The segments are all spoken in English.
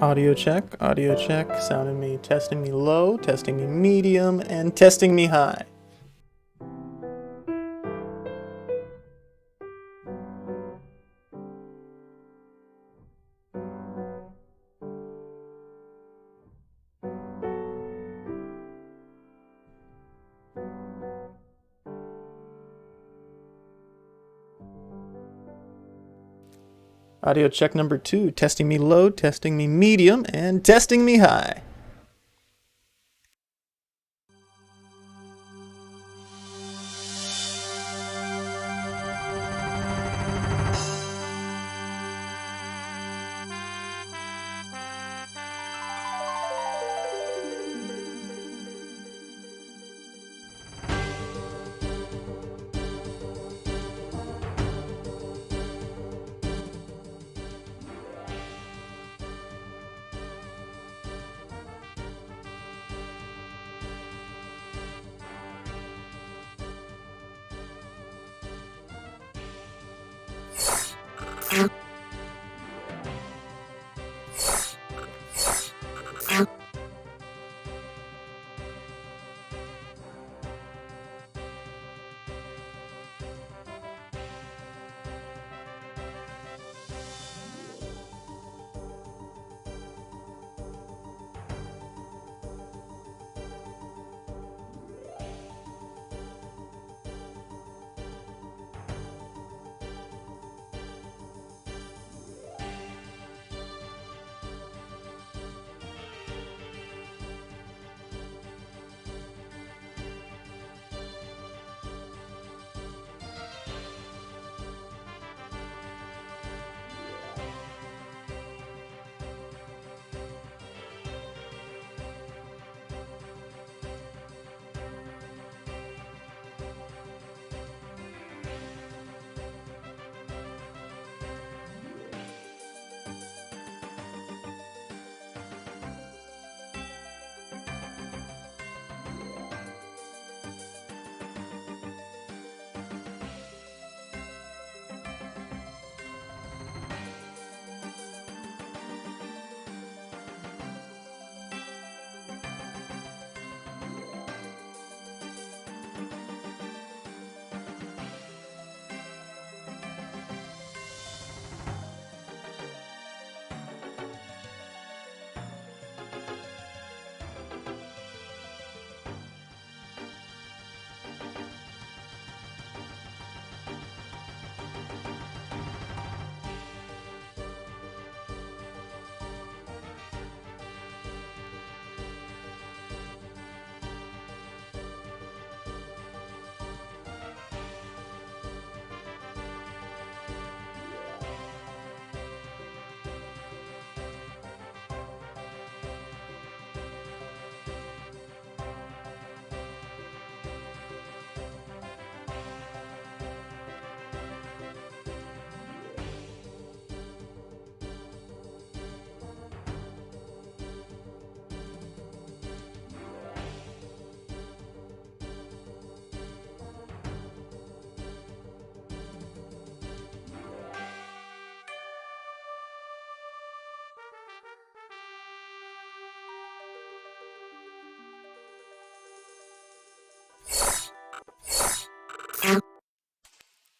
Audio check, sounding me, testing me low, testing me medium, and testing me high. Audio check number 2, testing me low, testing me medium, and testing me high.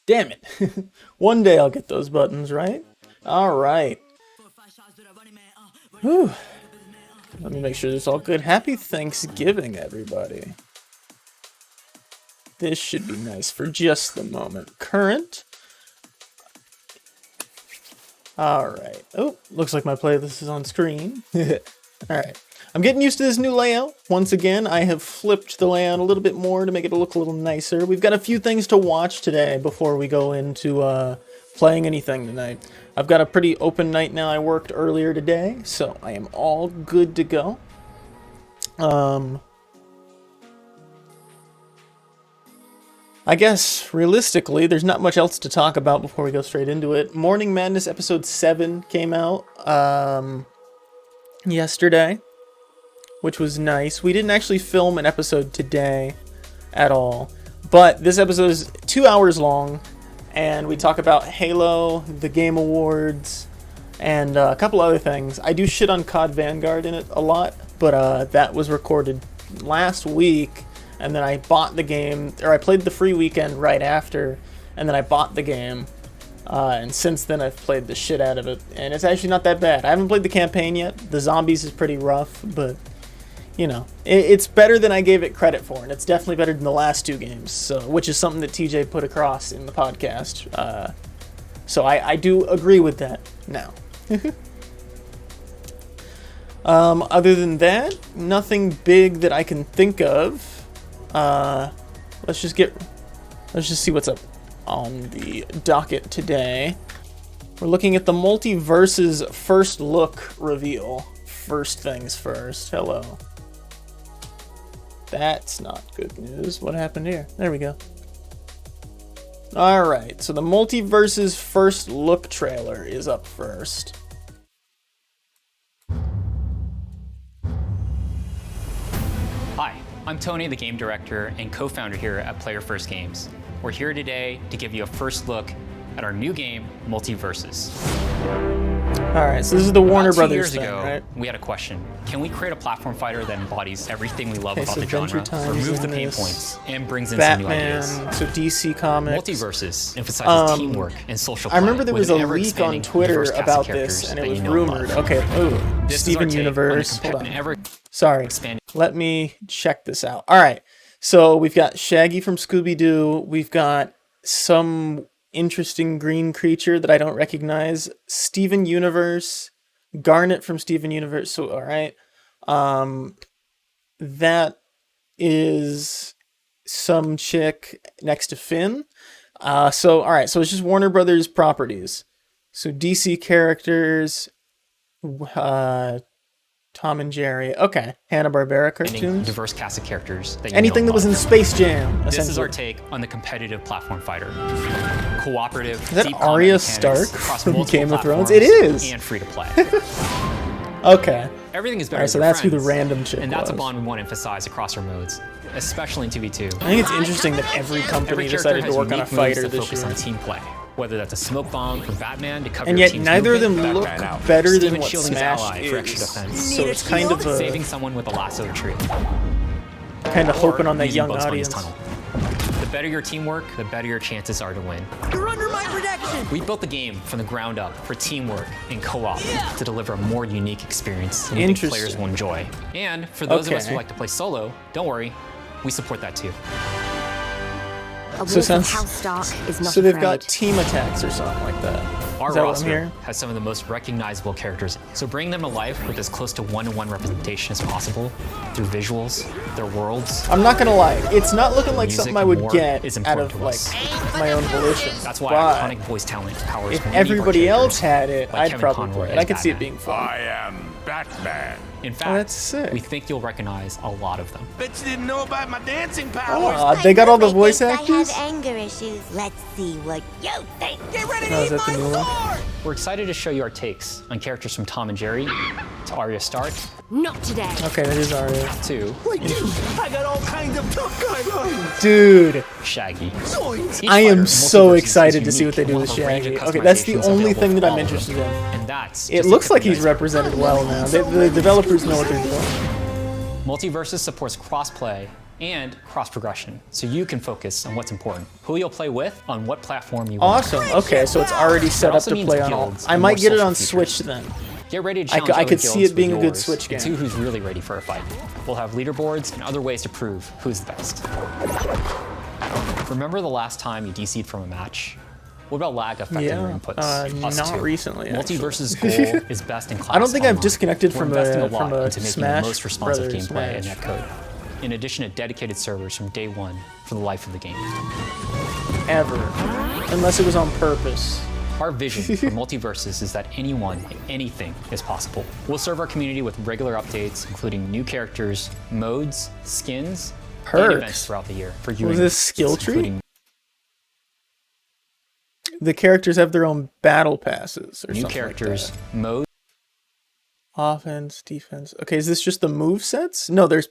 Damn it. One day I'll get those buttons right. Alright. Whew. Let me make sure this is all good. Happy Thanksgiving, everybody. This should be nice for just the moment. Current. Alright. Oh, looks like my playlist is on screen. Alright. I'm getting used to this new layout. Once again, I have flipped the layout a little bit more to make it look a little nicer. We've got a few things to watch today before we go into playing anything tonight. I've got a pretty open night now. I worked earlier today, so I am all good to go. I guess, realistically, there's not much else to talk about before we go straight into it. Morning Madness Episode 7 came out yesterday, which was nice. We didn't actually film an episode today at all, but this episode is 2 hours long, and we talk about Halo, the Game Awards, And a couple other things. I do shit on COD Vanguard in it a lot, but that was recorded last week, and then I bought the game, or I played the free weekend right after, and then I bought the game, and since then I've played the shit out of it, and it's actually not that bad. I haven't played the campaign yet. The zombies is pretty rough, but, you know, it's better than I gave it credit for, and it's definitely better than the last 2 games, so, which is something that TJ put across in the podcast. So I do agree with that now. Other than that, nothing big that I can think of. Let's just see what's up on the docket today. We're looking at the Multiverse's first look reveal. First things first. Hello. That's not good news. What happened here? There we go. Alright, so the Multiverse's first look trailer is up first. Hi, I'm Tony, the game director and co-founder here at Player First Games. We're here today to give you a first look at our new game, Multiverses. Alright, so this is the Warner About 2 Brothers years thing, ago, right? We had a question. Can we create a platform fighter that embodies everything we love about so the genre, Adventure Time's removes the in pain this, points, and brings in some new Batman, ideas? so DC Comics. Multiverses emphasizes teamwork and social play. I remember there was with a an leak on ever-expanding, Twitter diverse cast of about characters this, and it that was you know and rumored. love. Okay, ooh, This is our Steven take Universe. on Hold an on. ever Sorry. expanding. Let me check this out. Alright, so we've got Shaggy from Scooby-Doo. We've got some interesting green creature that I don't recognize. Steven Universe. Garnet from Steven Universe. So, alright. That is some chick next to Finn. Alright, so it's just Warner Brothers properties. So DC characters, Tom and Jerry. Okay, Hanna-Barbera cartoons. Diverse cast of characters that you Anything know that was in and love. Space Jam. This is essentially. our take on the competitive platform fighter. Cooperative, Is that deep combat Arya mechanics Stark across from multiple Game of Thrones? platforms It is. and free to play. Okay. Everything is better. Alright, so with your that's who the friends, random chick and that's a was. bond we want to emphasize across our modes, especially in 2v2. I think it's interesting that every company Every character decided to has work on a unique moves fighter that this focus year. on team play, whether that's a smoke bomb from Batman to cover And your yet team's neither of them movement, look Batman out. better than Steven what shielding his Smash ally for extra is. defense. So it's kind of Saving someone with a lasso tree. hoping on that using young Bugs Bunny's audience. tunnel. The better your teamwork, the better your chances are to win. You're under my protection! We built the game from the ground up for teamwork and co-op to deliver a more unique experience that we think Interesting. players will enjoy. And for those of us who Okay. like to play solo, don't worry, we support that too. A So wolf since- of House Stark is not So they've afraid. got team attacks or something like that. Our Is that what I'm roster hearing? has some of the most recognizable characters, so bring them to life with as close to one-to-one representation as possible through visuals, their worlds. I'm not gonna lie, it's not looking like Music something I would more get is out important of to like us. my own volition. That's why But iconic voice talent powers if many of our everybody else characters, had it, like I'd Kevin probably Conroy play it. as I could see it Batman. being fun. I am Batman. In fact, that's sick. we think you'll recognize a lot of them. Bet you didn't know about my dancing powers. Oh, they got all the My voice roommate actors? thinks I have anger issues. Let's see what you think. Get ready Oh, to is eat that the my new one? sword! We're excited to show you our takes on characters from Tom and Jerry, to Arya Stark, Not today. Okay, that is Arya. to Wait, dude, I got all kinds of tough guy lines. Dude, Shaggy. Zoinks! Each I fighter am in so Multiverses excited to is see what they unique do and with will have a range of Shaggy. Okay, that's the customizations only available thing that for I'm all of interested them. in. And that's It just looks the like tip of he's the iceberg. represented well now. The developers know what they're doing. Multiverses supports cross-play and cross-progression, so you can focus on what's important. Who you'll play with, on what platform you want. Awesome. Okay, so it's already set up also to means play on all. guilds I and might more get it social on features. Switch then. Get ready to I challenge could other see guilds it being with a good yours Switch and see game. who's really ready for a fight. We'll have leaderboards and other ways to prove who's the best. Remember the last time you DC'd from a match? What about lag affecting Yeah, your inputs? Us not too. recently, actually. Multiverse's goal is best in class. I don't think I've online. disconnected We're from investing a- a lot from a into making Smash the most responsive Brothers gameplay and match. netcode. In addition to dedicated servers from day one for the life of the game. Ever. Unless it was on purpose. Our vision for Multiverses is that anyone and anything is possible. We'll serve our community with regular updates, including new characters, modes, skins, and Perks. events throughout the year for you. Was and this skill tree? including The characters have their own battle passes or new something characters, like modes, that. Offense, defense. Okay, is this just the move sets? No, there's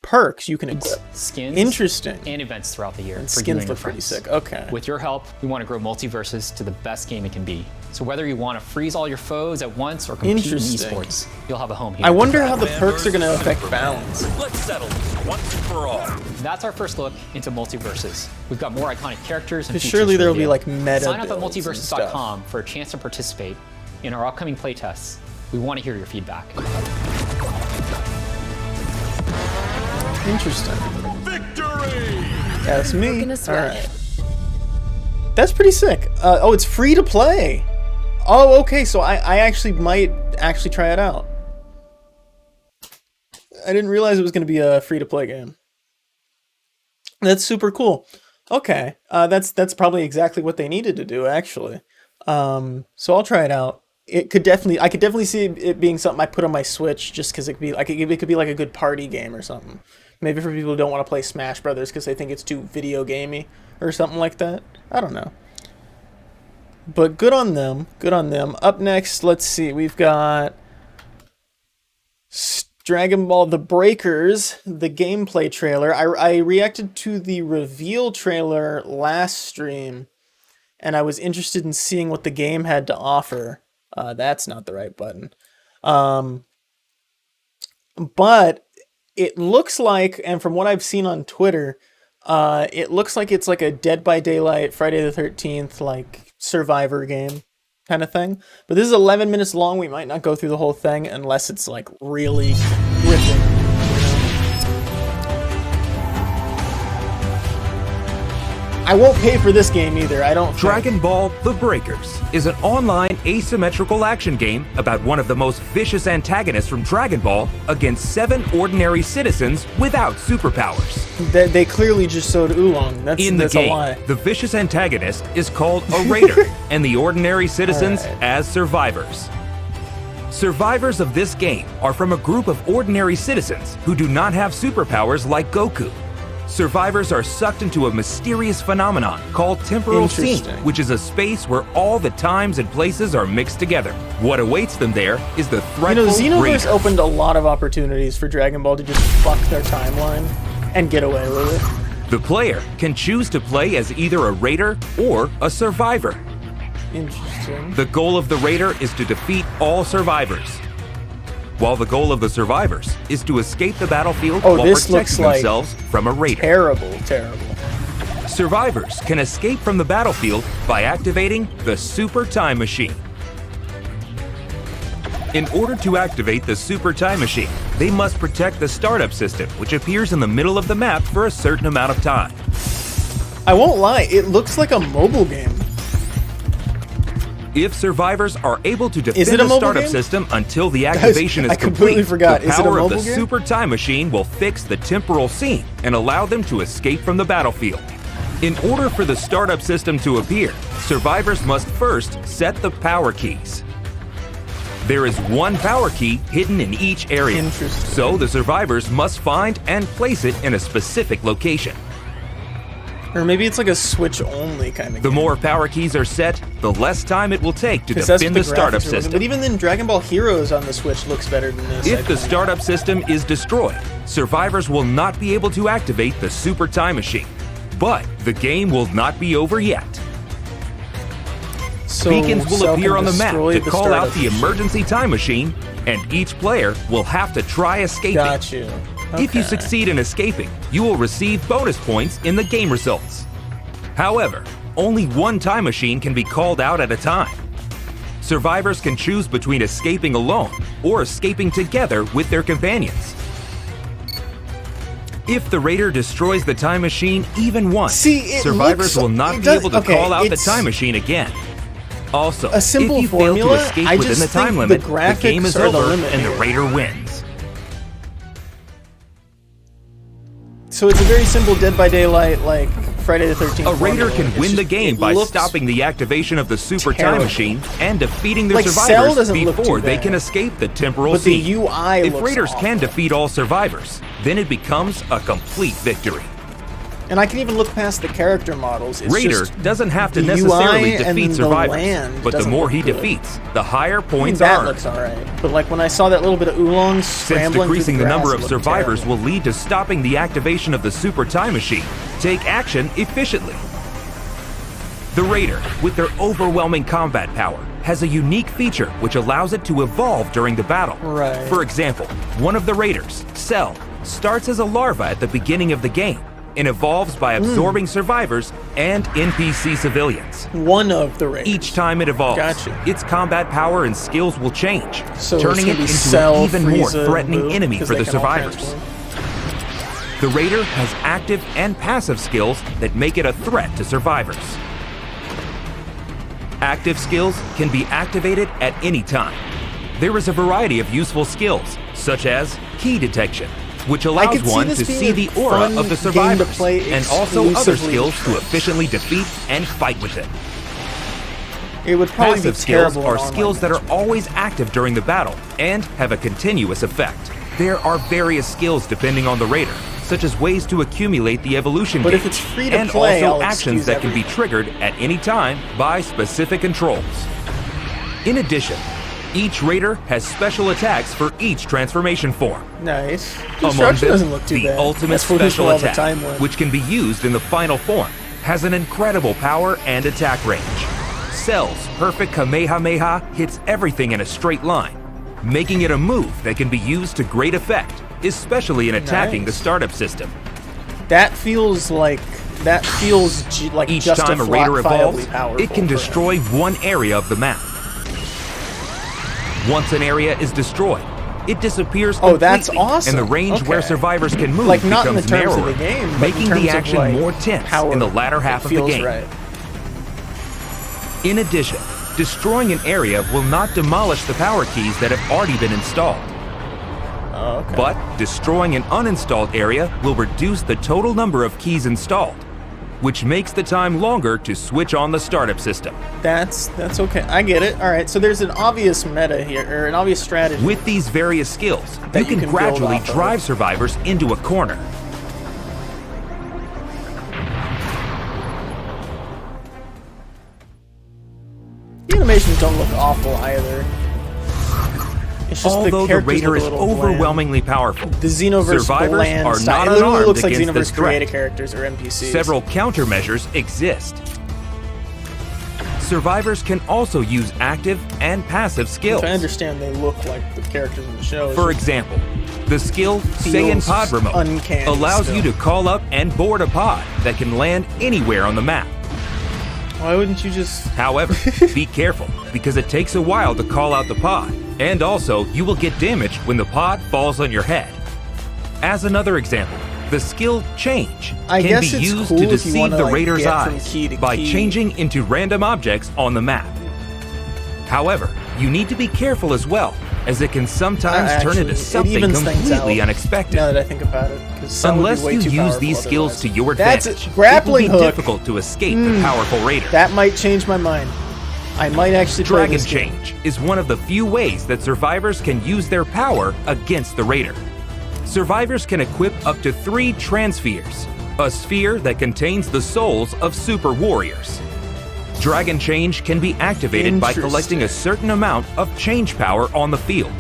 perks. You can skins, interesting. and events throughout the year. And for you skins and your look pretty friends. sick. Okay. With your help, we want to grow Multiverses to the best game it can be. So whether you want to freeze all your foes at once or compete in Interesting. esports, you'll have a home here. I wonder how the perks are going to affect balance. Let's settle this once and for all. That's our first look into Multiverses. We've got more iconic characters and Because features surely to there will be reveal. like meta Sign up at builds and multiverses.com for a chance to participate in our upcoming playtests. We want to hear your feedback. Interesting. Victory! That's me. gonna All sweat. right. That's pretty sick. Oh, it's free to play. Oh, okay. So I actually might actually try it out. I didn't realize it was going to be a free to play game. That's super cool. Okay. That's probably exactly what they needed to do, actually. So I'll try it out. I could definitely see it being something I put on my Switch just because it could be like a good party game or something. Maybe for people who don't want to play Smash Brothers because they think it's too video gamey or something like that. I don't know. But good on them. Good on them. Up next, let's see. We've got Dragon Ball The Breakers, the gameplay trailer. I reacted to the reveal trailer last stream, and I was interested in seeing what the game had to offer. That's not the right button. But it looks like, and from what I've seen on Twitter, it looks like it's like a Dead by Daylight, Friday the 13th, like Survivor game kind of thing. But this is 11 minutes long. We might not go through the whole thing unless it's like really gripping. I won't pay for this game either. I don't think. Dragon Ball The Breakers is an online asymmetrical action game about one of the most vicious antagonists from Dragon Ball against 7 ordinary citizens without superpowers. They clearly just sowed oolong. That's In the a game, lie. the vicious antagonist is called a Raider, and the ordinary citizens Alright. as survivors. Survivors of this game are from a group of ordinary citizens who do not have superpowers like Goku. Survivors are sucked into a mysterious phenomenon called temporal scene, Interesting. which is a space where all the times and places are mixed together. What awaits them there is the You know, threatful Xenoverse Raider. opened a lot of opportunities for Dragon Ball to just fuck their timeline and get away with it. The player can choose to play as either a Raider or a Survivor. Interesting. The goal of the Raider is to defeat all survivors, while the goal of the survivors is to escape the battlefield Oh, while this looks protecting like themselves from a Raider. Terrible. Survivors can escape from the battlefield by activating the Super Time Machine. In order to activate the Super Time Machine, they must protect the startup system, which appears in the middle of the map for a certain amount of time. I won't lie, it looks like a mobile game. If survivors are able to Is defend it a the mobile startup game? system until the activation I is completely complete, forgot. the Is it a power of mobile the game? Super Time Machine will fix the temporal scene and allow them to escape from the battlefield. In order for the startup system to appear, survivors must first set the power keys. There is one power key hidden in each area, Interesting. so the survivors must find and place it in a specific location. Or maybe it's like a Switch only kind of The game. more power keys are set, the less time it will take to 'Cause that's defend what the startup graphics are looking- system. But even then, Dragon Ball Heroes on the Switch looks better than this. I If the think. startup system is destroyed, survivors will not be able to activate the Super Time Machine. But the game will not be over yet. So Beacons will Cell appear can on the map destroy to the call out startup the machine. emergency time machine, and each player will have to try escaping. Got you. If you Okay. succeed in escaping, you will receive bonus points in the game results. However, only one time machine can be called out at a time. Survivors can choose between escaping alone or escaping together with their companions. If the Raider destroys the time machine even once, See, it survivors looks- will not it be does- able to okay, call out the it's time machine again. Also, a simple if you formula. fail to escape I within just the time think limit, the the game is graphics are the over limit and the here. Raider wins. So it's a very simple Dead by Daylight, like Friday the 13th. A Raider formula. can It's win the just- game it by looks stopping the activation of the Super terrible. Time Machine and defeating their Like, Cell survivors doesn't look before too they bad. can escape the temporal But the scene. UI If looks Raiders awful. can defeat all survivors, then it becomes a complete victory. And I can even look past the character models. It's Raider just doesn't have to the necessarily UI and defeat the survivors, land but the doesn't more look he good. defeats, the higher I mean, points that earned. looks alright. But like when I saw that little bit of oolong Since scrambling decreasing through the the number grass, of it looked survivors terrible. will lead to stopping the activation of the super time machine. Take action efficiently. The Raider, with their overwhelming combat power, has a unique feature which allows it to evolve during the battle. Right. For example, one of the Raiders, Cell, starts as a larva at the beginning of the game and evolves by absorbing survivors and NPC civilians. One of the Raiders. Each time it evolves, Gotcha. its combat power and skills will change, So it's turning gonna it be into Cell, an even more Frieza, threatening Boo, enemy 'cause for they the can all survivors. transform. The Raider has active and passive skills that make it a threat to survivors. Active skills can be activated at any time. There is a variety of useful skills, such as key detection, which allows could see one this to being see a the aura fun of the game to survivors, play and also other exclusively skills with to friends. efficiently defeat and fight with it. It would probably Passive be skills terrible. in are online skills that are matches. always active during the battle and have a continuous effect. There are various skills depending on the Raider, such as ways to accumulate the evolution But gauge, if it's free to and play, also I'll actions excuse that can be everything. triggered at any time by specific controls. In addition, each Raider has special attacks for each transformation form. Nice. Among Construction them, doesn't look too the bad. ultimate That's what we special do all the attack, time with. which can be used in the final form, has an incredible power and attack range. Cell's perfect Kamehameha hits everything in a straight line, making it a move that can be used to great effect, especially in attacking the Nice. startup system. That feels like like Each just time a a Raider evolves, powerful it can for destroy one area of the map. Once an area is destroyed, it disappears Oh, completely, that's awesome. and the range where Okay. survivors can move Like, not in becomes the terms of narrower, the game, but in making terms the of, action like, more tense power. in the latter half It of the feels game. right. In addition, destroying an area will not demolish the power keys that have already been installed. Oh, okay. But destroying an uninstalled area will reduce the total number of keys installed, which makes the time longer to switch on the startup system. That's okay. I get it. All right. So there's an obvious meta here, or an obvious strategy. With these various skills, That you you can can build gradually off of. drive survivors into a corner. The animations don't look awful either. It's just Although the characters Raider look a is little bland. overwhelmingly powerful, The Xenoverse survivors bland are style. not It literally unarmed looks like against Xenoverse this threat. created characters or NPCs. Several countermeasures exist. Survivors can also use active and passive skills. Which I understand they look like the characters in the show. For example, the skill Say in Pod Remote uncanny allows still. you to call up and board a pod that can land anywhere on the map. Why wouldn't you just... However, be careful, because it takes a while to call out the pod, and also you will get damaged when the pod falls on your head. As another example, the skill Change I can guess be it's used cool to if you deceive wanna, the like, Raider's get from eyes key to by key. changing into random objects on the map. However, you need to be careful as well, as it can sometimes turn into Actually, it something evens things completely out, unexpected. Now that I think about it. 'cause some would be Unless way you too use powerful these skills otherwise. to your That's advantage, it. Grappling it will be hook. difficult to escape the powerful Raider. That might change my mind. I might actually play Dragon this game. Change is one of the few ways that survivors can use their power against the Raider. Survivors can equip up to 3 Transpheres, a sphere that contains the souls of super warriors. Dragon Change can be activated by collecting a certain amount of change power on the field,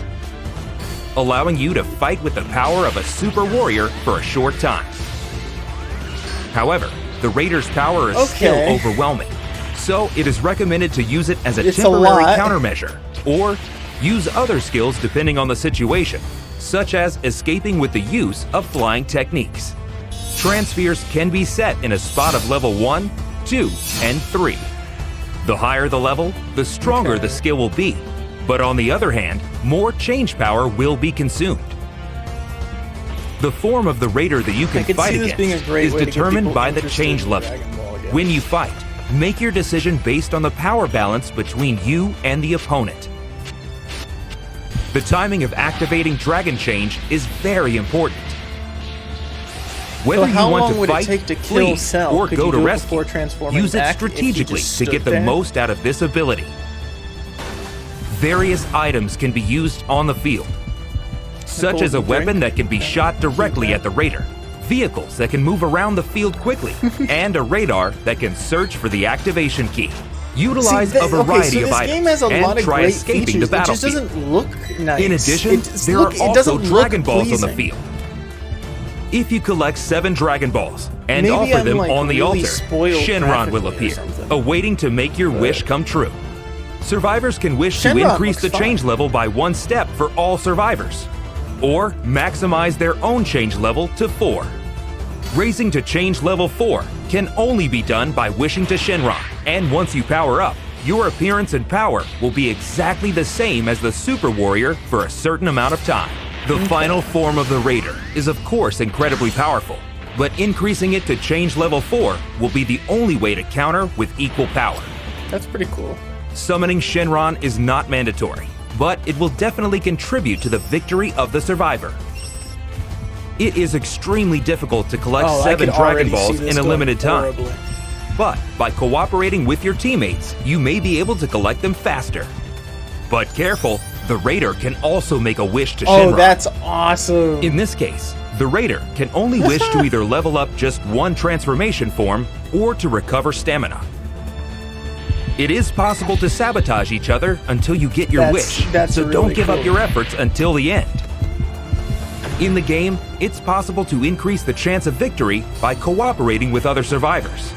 allowing you to fight with the power of a super warrior for a short time. However, the Raider's power is still Okay. overwhelming, so it is recommended to use it as a It's a temporary lot. countermeasure, or use other skills depending on the situation, such as escaping with the use of flying techniques. Transpheres can be set in a spot of level 1, 2, and 3. The higher the level, the stronger Okay. the skill will be, but on the other hand, more change power will be consumed. The form of the Raider that you can could fight see this being a against great is way to get determined people by the interested change in level. Dragon Ball again. When you fight, make your decision based on the power balance between you and the opponent. The timing of activating Dragon Change is very important. Whether So how you want long to would it fight, take to kill flee, Cell? or Could go you to do it rescue, before transforming use it back if you strategically just to stood get the there? most out of this ability. Various items can be used on the field, such as a weapon that can be shot directly at the Raider. vehicles that can move around the field quickly, and a radar that can search for the activation key. Utilize a variety of items and try escaping the battlefield. It just doesn't look nice. In addition, there are also Dragon Balls on the field. If you collect 7 Dragon Balls and offer them on the altar, Shenron will appear, awaiting to make your wish come true. Survivors can wish to increase the change level by 1 step for all survivors, or maximize their own change level to 4. Raising to change level 4 can only be done by wishing to Shenron, and once you power up, your appearance and power will be exactly the same as the Super Warrior for a certain amount of time. The final form of the Raider is of course incredibly powerful, but increasing it to change level 4 will be the only way to counter with equal power. That's pretty cool. Summoning Shenron is not mandatory, but it will definitely contribute to the victory of the survivor. It is extremely difficult to collect 7 Dragon Balls in a limited time. But by cooperating with your teammates, you may be able to collect them faster. But careful, the Raider can also make a wish to Shenron. Oh, that's awesome. In this case, the Raider can only wish to either level up just 1 transformation form or to recover stamina. It is possible to sabotage each other until you get your wish, so don't give up your efforts until the end. In the game, it's possible to increase the chance of victory by cooperating with other survivors.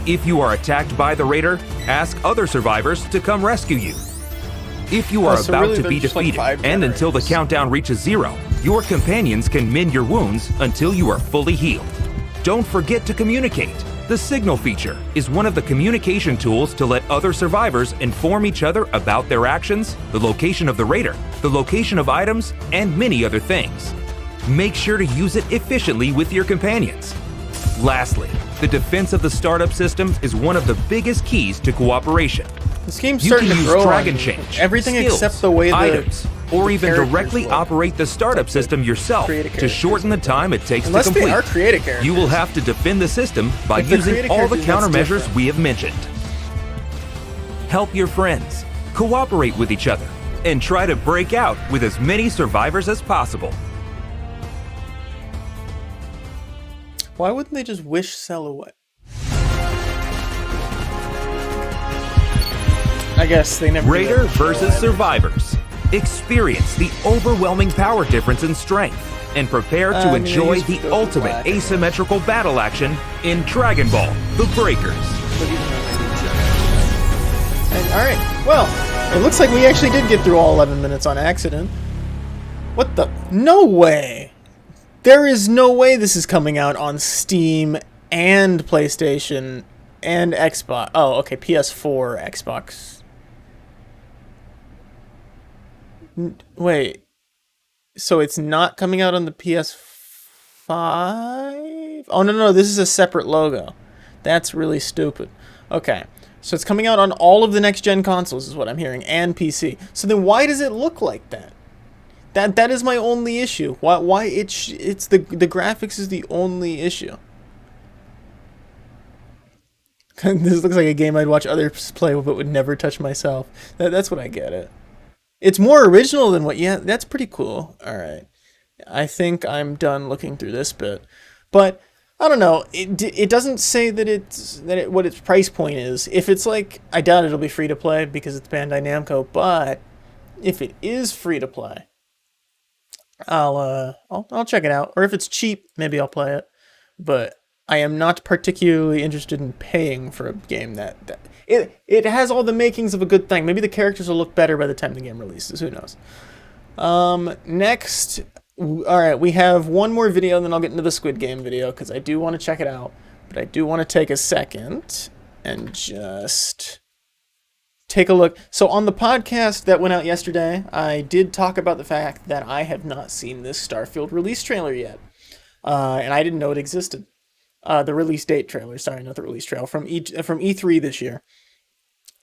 If you are attacked by the Raider, ask other survivors to come rescue you. If you are about to be defeated, and until the countdown reaches 0, your companions can mend your wounds until you are fully healed. Don't forget to communicate. The signal feature is one of the communication tools to let other survivors inform each other about their actions, the location of the Raider, the location of items, and many other things. Make sure to use it efficiently with your companions. Lastly, the defense of the startup system is one of the biggest keys to cooperation. This game's starting to grow. You can use Dragon Change, everything skills, except the way items, or even directly operate the startup system yourself to shorten the time it takes to complete. They are creative characters. You will have to defend the system by using all the countermeasures we have mentioned. Help your friends, cooperate with each other, and try to break out with as many survivors as possible. Why wouldn't they just wish Cell away? I guess they never. Raider versus Survivors. Experience the overwhelming power difference in strength and prepare to enjoy the ultimate asymmetrical battle action in Dragon Ball: The Breakers. Alright, well, it looks like we actually did get through all 11 minutes on accident. What the? No way! There is no way this is coming out on Steam and PlayStation and Xbox. Oh, okay, PS4, Xbox. Wait, so it's not coming out on the PS5? Oh, no, this is a separate logo. That's really stupid. Okay, so it's coming out on all of the next-gen consoles is what I'm hearing, and PC. So then why does it look like that? That is my only issue. Why it's the graphics is the only issue. This looks like a game I'd watch others play but would never touch myself. That's what I get it. It's more original than what... Yeah, that's pretty cool. Alright. I think I'm done looking through this bit. But, I don't know. It doesn't say that what its price point is. If it's like... I doubt it'll be free to play because it's Bandai Namco. But, if it is free to play, I'll check it out. Or if it's cheap, maybe I'll play it. But I am not particularly interested in paying for a game that it has all the makings of a good thing. Maybe the characters will look better by the time the game releases. Who knows? Next, alright, we have one more video, and then I'll get into the Squid Game video, because I do want to check it out. But I do want to take a second and just take a look. So on the podcast that went out yesterday, I did talk about the fact that I have not seen this Starfield release trailer yet. And I didn't know it existed. The release date trailer, sorry, not the release trailer, from E3 this year.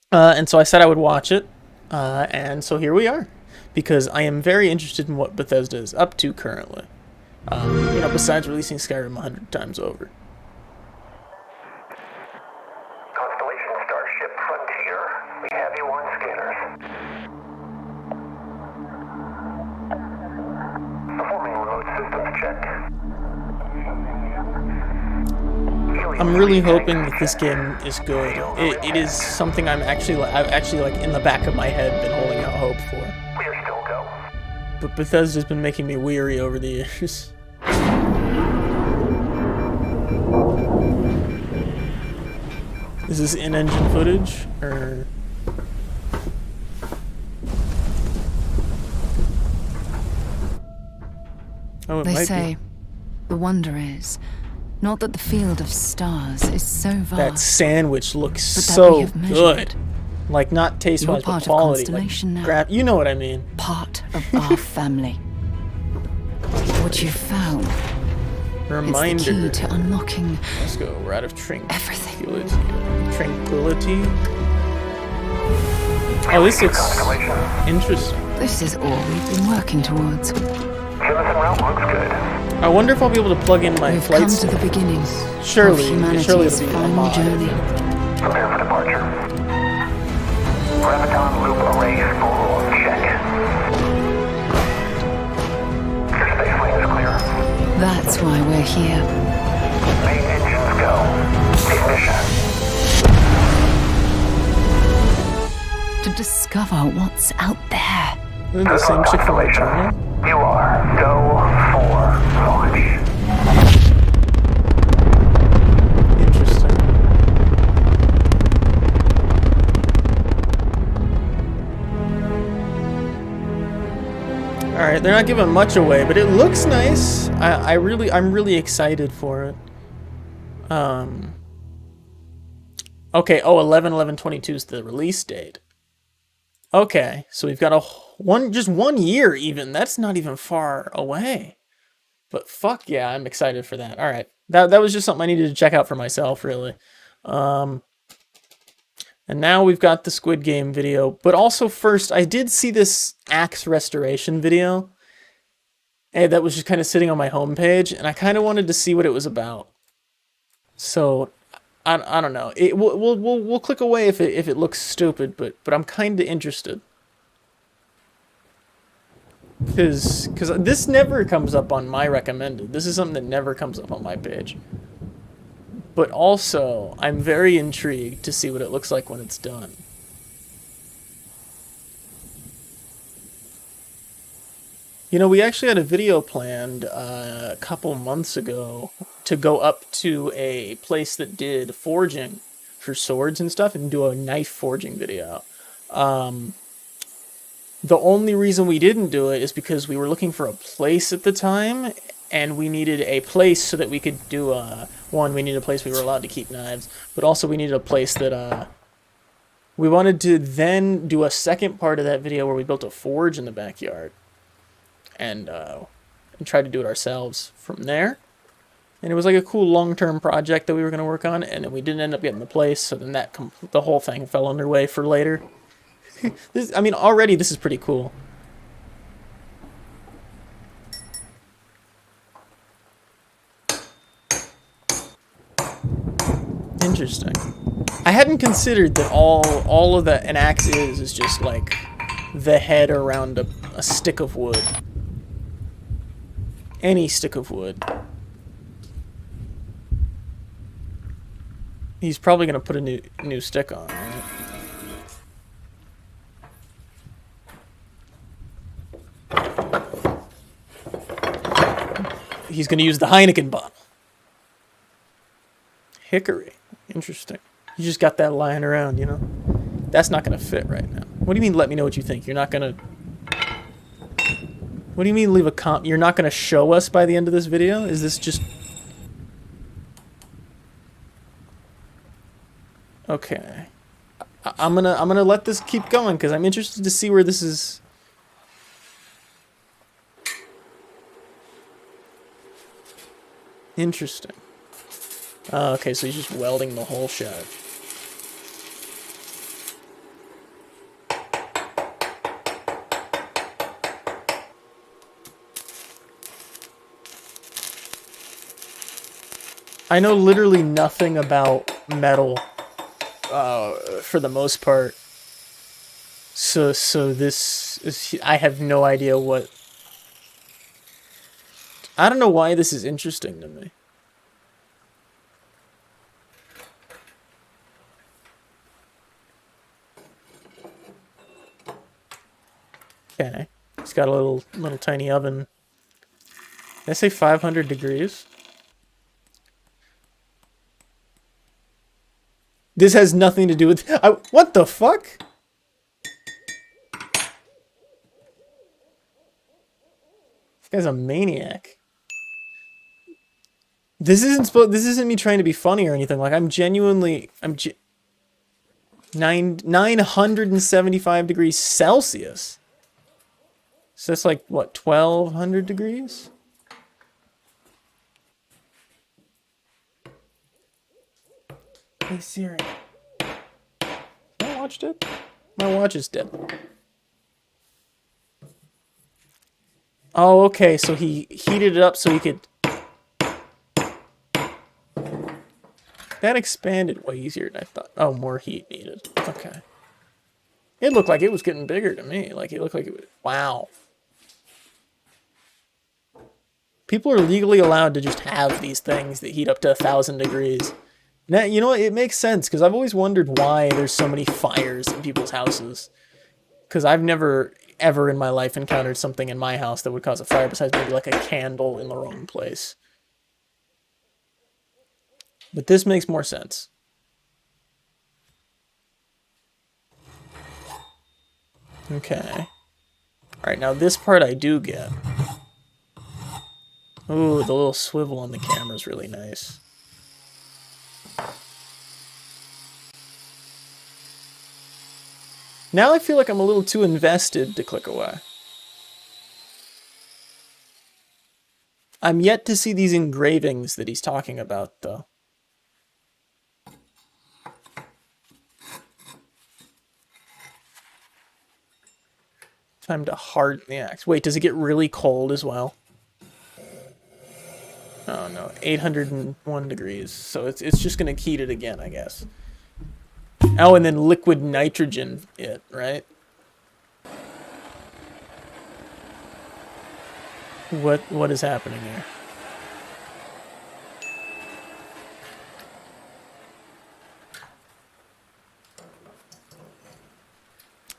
And so I said I would watch it, and so here we are, because I am very interested in what Bethesda is up to currently, besides releasing Skyrim 100 times over. Constellation Starship Frontier, we have you on scanners. Performing remote systems check. I'm really hoping that this game is good. It is something I've actually like in the back of my head been holding out hope for. We're still go. But Bethesda's been making me weary over the years. Is this in-engine footage or? Oh, it They might say the wonder is not that the field of stars is so vast. That sandwich looks but that so we have measured good. it. Like, not taste-wise, You're but part of quality. Constellation Like, now. you know what I mean. Part of our family. What you found Reminder. is the key to unlocking Let's go. We're out of everything. tranquility. Oh, this looks interesting. This is all we've been working towards. Jemison route looks good. I wonder if I'll be able to plug in my We've flight come to sim. the beginning Surely, of humanity's surely it'll be a final mod. journey. Prepare for departure. Graviton loop array full. Check. Your space lane is clear. That's why we're here. Main engines go. Ignition. To discover what's out there. Isn't the same chick from my channel? You are go for launch. Interesting. All right, they're not giving much away, but it looks nice. I'm really excited for it. Okay. Oh, 11/11/22 is the release date. Okay, so we've got just 1 year even. That's not even far away. But fuck yeah, I'm excited for that. All right, that was just something I needed to check out for myself, really. And now we've got the Squid Game video. But also first, I did see this axe restoration video. And that was just kind of sitting on my homepage, and I kind of wanted to see what it was about. So I don't know. We'll click away if it looks stupid, but I'm kind of interested. Cause this never comes up on my recommended. This is something that never comes up on my page. But also, I'm very intrigued to see what it looks like when it's done. You know, we actually had a video planned a couple months ago to go up to a place that did forging for swords and stuff and do a knife forging video. The only reason we didn't do it is because we were looking for a place at the time, and we needed a place so that we could do one, we needed a place we were allowed to keep knives, but also we needed a place that we wanted to then do a second part of that video where we built a forge in the backyard. And try to do it ourselves from there. And it was like a cool long-term project that we were going to work on, and then we didn't end up getting the place, so then the whole thing fell underway for later. Already this is pretty cool. Interesting. I hadn't considered that all of that an axe is just like the head around a stick of wood. Any stick of wood. He's probably gonna put a new stick on, right? He's gonna use the Heineken bottle. Hickory. Interesting. You just got that lying around, you know? That's not gonna fit right now. What do you mean let me know what you think? You're not gonna... What do you mean leave a comment? You're not gonna show us by the end of this video? Is this just... Okay. I'm gonna let this keep going because I'm interested to see where this is... Interesting. Okay, so he's just welding the hole shut. I know literally nothing about metal, for the most part. So this is, I have no idea what... I don't know why this is interesting to me. Okay. It's got a little tiny oven. Did I say 500 degrees? This has nothing to do with... what the fuck? This guy's a maniac. This isn't me trying to be funny or anything. Like, I'm genuinely... 975 degrees Celsius. So that's like, what, 1,200 degrees? Hey Siri. My watch dead? My watch is dead. Oh, okay, so he heated it up so he could... That expanded way easier than I thought. Oh, more heat needed. Okay. It looked like it was getting bigger to me. Like, it looked like it was... Wow. People are legally allowed to just have these things that heat up to 1,000 degrees. Now, you know what? It makes sense, because I've always wondered why there's so many fires in people's houses. Because I've never, ever in my life encountered something in my house that would cause a fire besides maybe like a candle in the wrong place. But this makes more sense. Okay. Alright, now this part I do get. Ooh, the little swivel on the camera is really nice. Now I feel like I'm a little too invested to click away. I'm yet to see these engravings that he's talking about, though. Time to harden the axe. Wait, does it get really cold as well? Oh no, 801 degrees. So it's just gonna heat it again, I guess. Oh, and then liquid nitrogen it, right? What is happening here?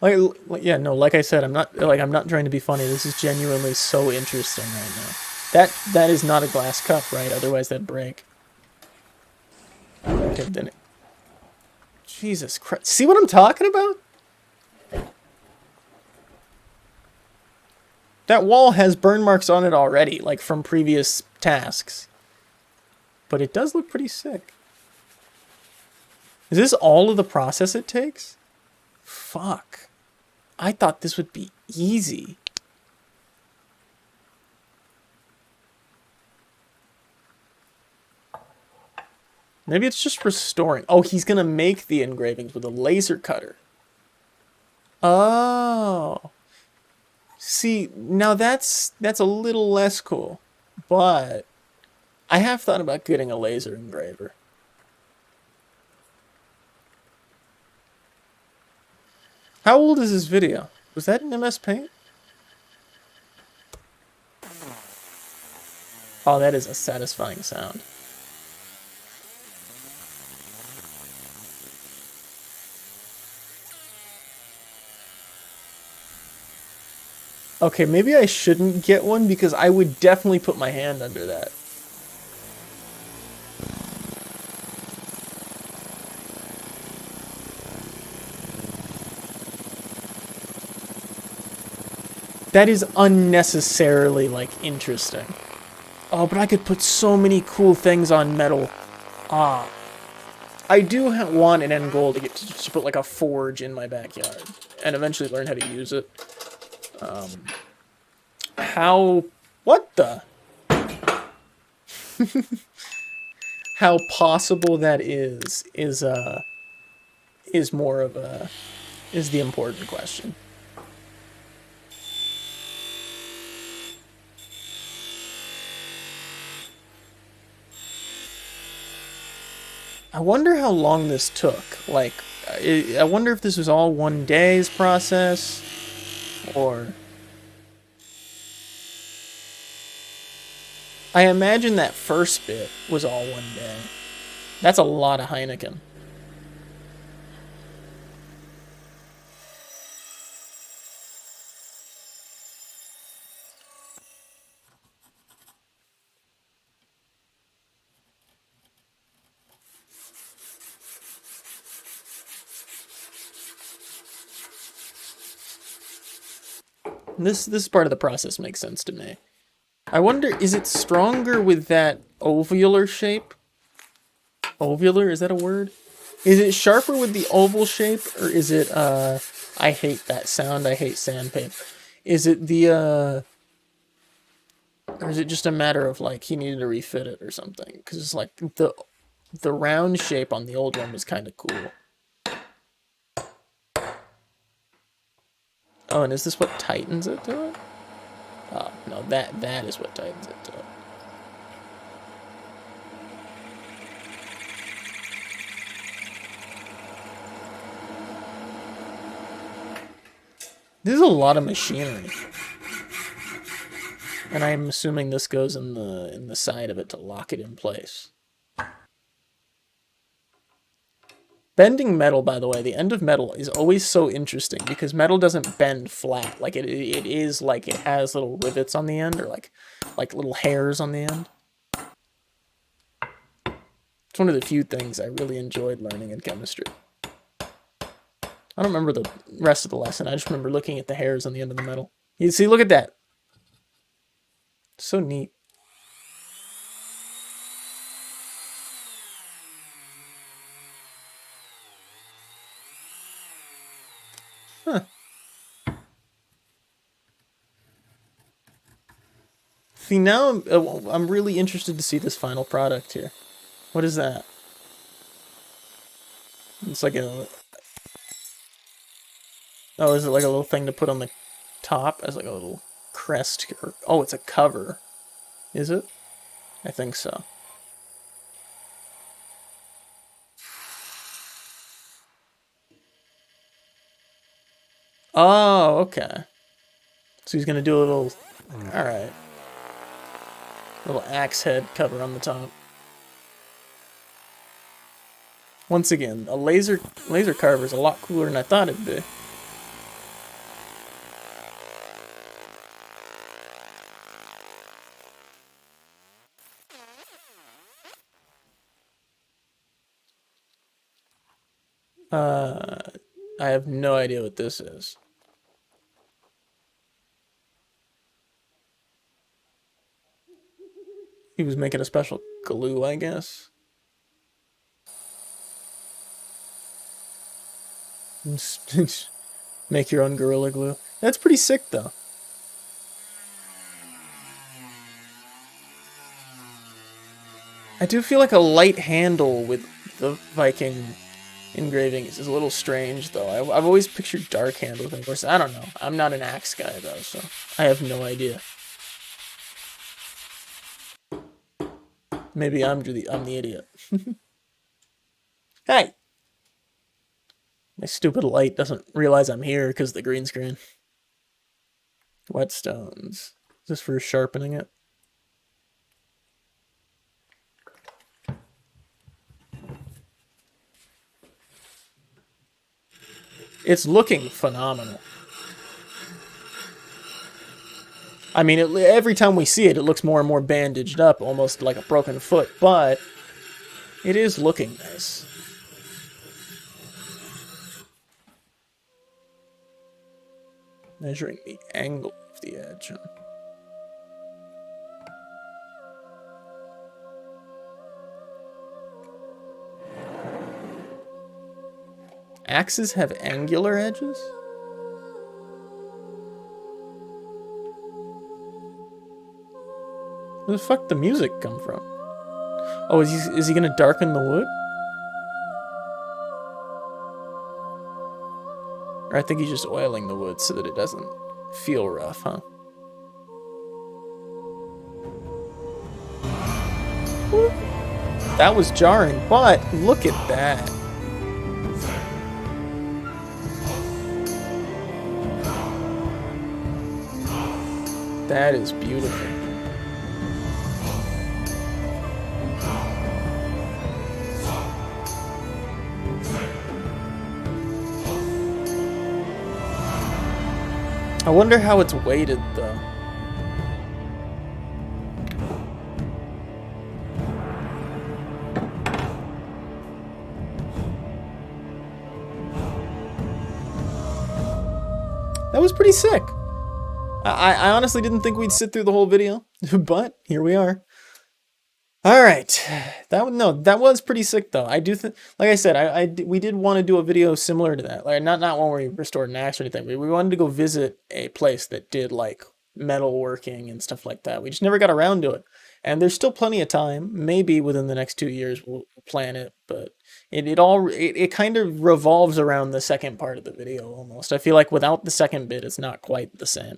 Like yeah, no, like I said, I'm not trying to be funny. This is genuinely so interesting right now. That is not a glass cup, right? Otherwise that'd break. Okay, then Jesus Christ. See what I'm talking about? That wall has burn marks on it already, like from previous tasks. But it does look pretty sick. Is this all of the process it takes? Fuck. I thought this would be easy. Maybe it's just restoring. Oh, he's gonna make the engravings with a laser cutter. Oh. See, now that's a little less cool. But I have thought about getting a laser engraver. How old is this video? Was that in MS Paint? Oh, that is a satisfying sound. Okay, maybe I shouldn't get one because I would definitely put my hand under that. That is unnecessarily, like, interesting. Oh, but I could put so many cool things on metal. Ah. I do want an end goal to get to put, like, a forge in my backyard. And eventually learn how to use it. What the? How possible that is more of a, is the important question. I wonder how long this took. Like, I wonder if this was all one day's process, or... I imagine that first bit was all one day. That's a lot of Heineken. This part of the process makes sense to me. I wonder, is it stronger with that ovular shape? Ovular, is that a word? Is it sharper with the oval shape, or is it, I hate that sound, I hate sandpaper. Is it the, or is it just a matter of, like, he needed to refit it or something? Because it's like, the round shape on the old one was kind of cool. Oh, and is this what tightens it to it? Oh, no, that is what tightens it to it. This is a lot of machinery. And I'm assuming this goes in the side of it to lock it in place. Bending metal, by the way, the end of metal is always so interesting because metal doesn't bend flat. Like it is like it has little rivets on the end, or like little hairs on the end. It's one of the few things I really enjoyed learning in chemistry. I don't remember the rest of the lesson. I just remember looking at the hairs on the end of the metal. You see, look at that. So neat. Huh. See, now I'm really interested to see this final product here. What is that? It's like a... Oh, is it like a little thing to put on the top as like a little crest? Or, oh, it's a cover. Is it? I think so. Oh, okay. So he's gonna do a little... Alright. Little axe head cover on the top. Once again, a laser carver is a lot cooler than I thought it'd be. I have no idea what this is. He was making a special glue, I guess. Make your own Gorilla Glue. That's pretty sick, though. I do feel like a light handle with the Viking engravings is a little strange, though. I've always pictured dark handles. Of course, I don't know. I'm not an axe guy, though, so I have no idea. Maybe I'm the idiot. Hey! My stupid light doesn't realize I'm here because of the green screen. Whetstones. Is this for sharpening it? It's looking phenomenal. I mean, every time we see it, it looks more and more bandaged up, almost like a broken foot, but it is looking nice. Measuring the angle of the edge. Axes have angular edges? Where the fuck did the music come from? Oh, is he gonna darken the wood? Or I think he's just oiling the wood so that it doesn't feel rough, huh? That was jarring, but look at that. That is beautiful. I wonder how it's weighted, though. That was pretty sick. I honestly didn't think we'd sit through the whole video, but here we are. All right, that was pretty sick though. I do think, like I said, we did want to do a video similar to that, like not one where we restored an axe or anything. We wanted to go visit a place that did like metalworking and stuff like that. We just never got around to it, and there's still plenty of time. Maybe within the next 2 years we'll plan it, but it kind of revolves around the second part of the video almost. I feel like without the second bit, it's not quite the same.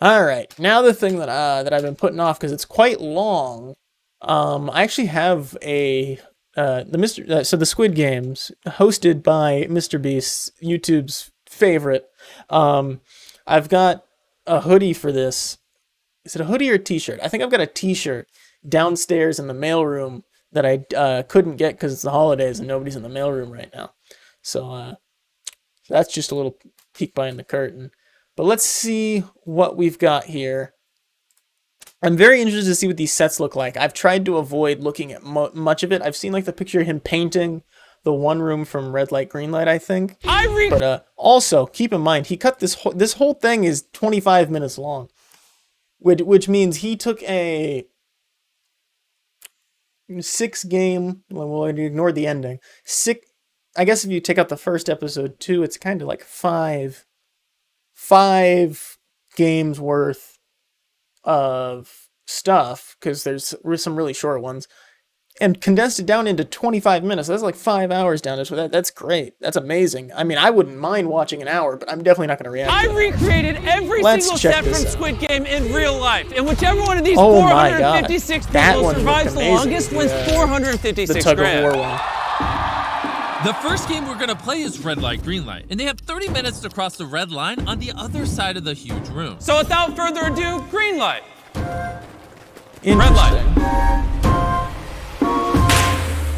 All right, now the thing that I've been putting off because it's quite long. I actually have the Squid Games hosted by MrBeast, YouTube's favorite. I've got a hoodie for this. Is it a hoodie or a t-shirt? I think I've got a t-shirt downstairs in the mailroom that I couldn't get because it's the holidays and nobody's in the mailroom right now. So that's just a little peek behind the curtain. But let's see what we've got here. I'm very interested to see what these sets look like. I've tried to avoid looking at much of it. I've seen like the picture of him painting the one room from Red Light, Green Light, I think. But also, keep in mind, he cut this whole thing is 25 minutes long. Which means he took a 6-game, well, ignore the ending. I guess if you take out the first episode too, it's kind of like 5 games worth of stuff, because there's some really short ones, and condensed it down into 25 minutes. That's like 5 hours down there. So that's great. That's amazing. I mean, I wouldn't mind watching an hour, but I'm definitely not going to react to it. I recreated every single set from Squid Game in real life, and whichever one of these 456 people survives the longest wins 456 grand. War one. The first game we're gonna play is Red Light, Green Light, and they have 30 minutes to cross the red line on the other side of the huge room. So without further ado, Green Light. Red Light.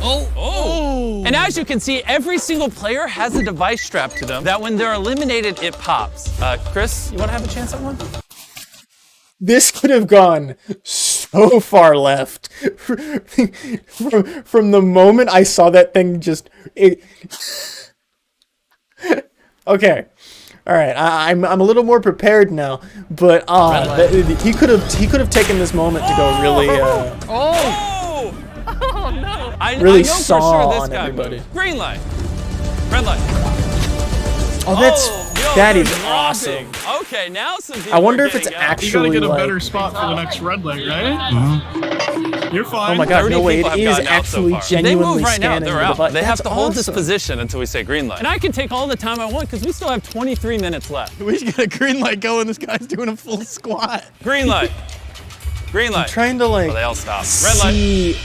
Oh. And as you can see, every single player has a device strapped to them that when they're eliminated, it pops. Chris, you wanna have a chance at one? This could have gone so far left. From the moment I saw that thing okay. All right, I'm a little more prepared now, but he could have taken this moment to go really really saw on everybody. Green light, red light. Oh, that is awesome. Okay, now some people I wonder if it's actually you gotta get a like, better spot for the next red light, right? You're fine. Oh my god, no way, it is actually genuinely scanning the device. They have to hold this position until we say green light. And I can take all the time I want because we still have 23 minutes left. We should get a green light going. This guy's doing a full squat. Green light. Green light. I'm trying to like they all stop. Red light.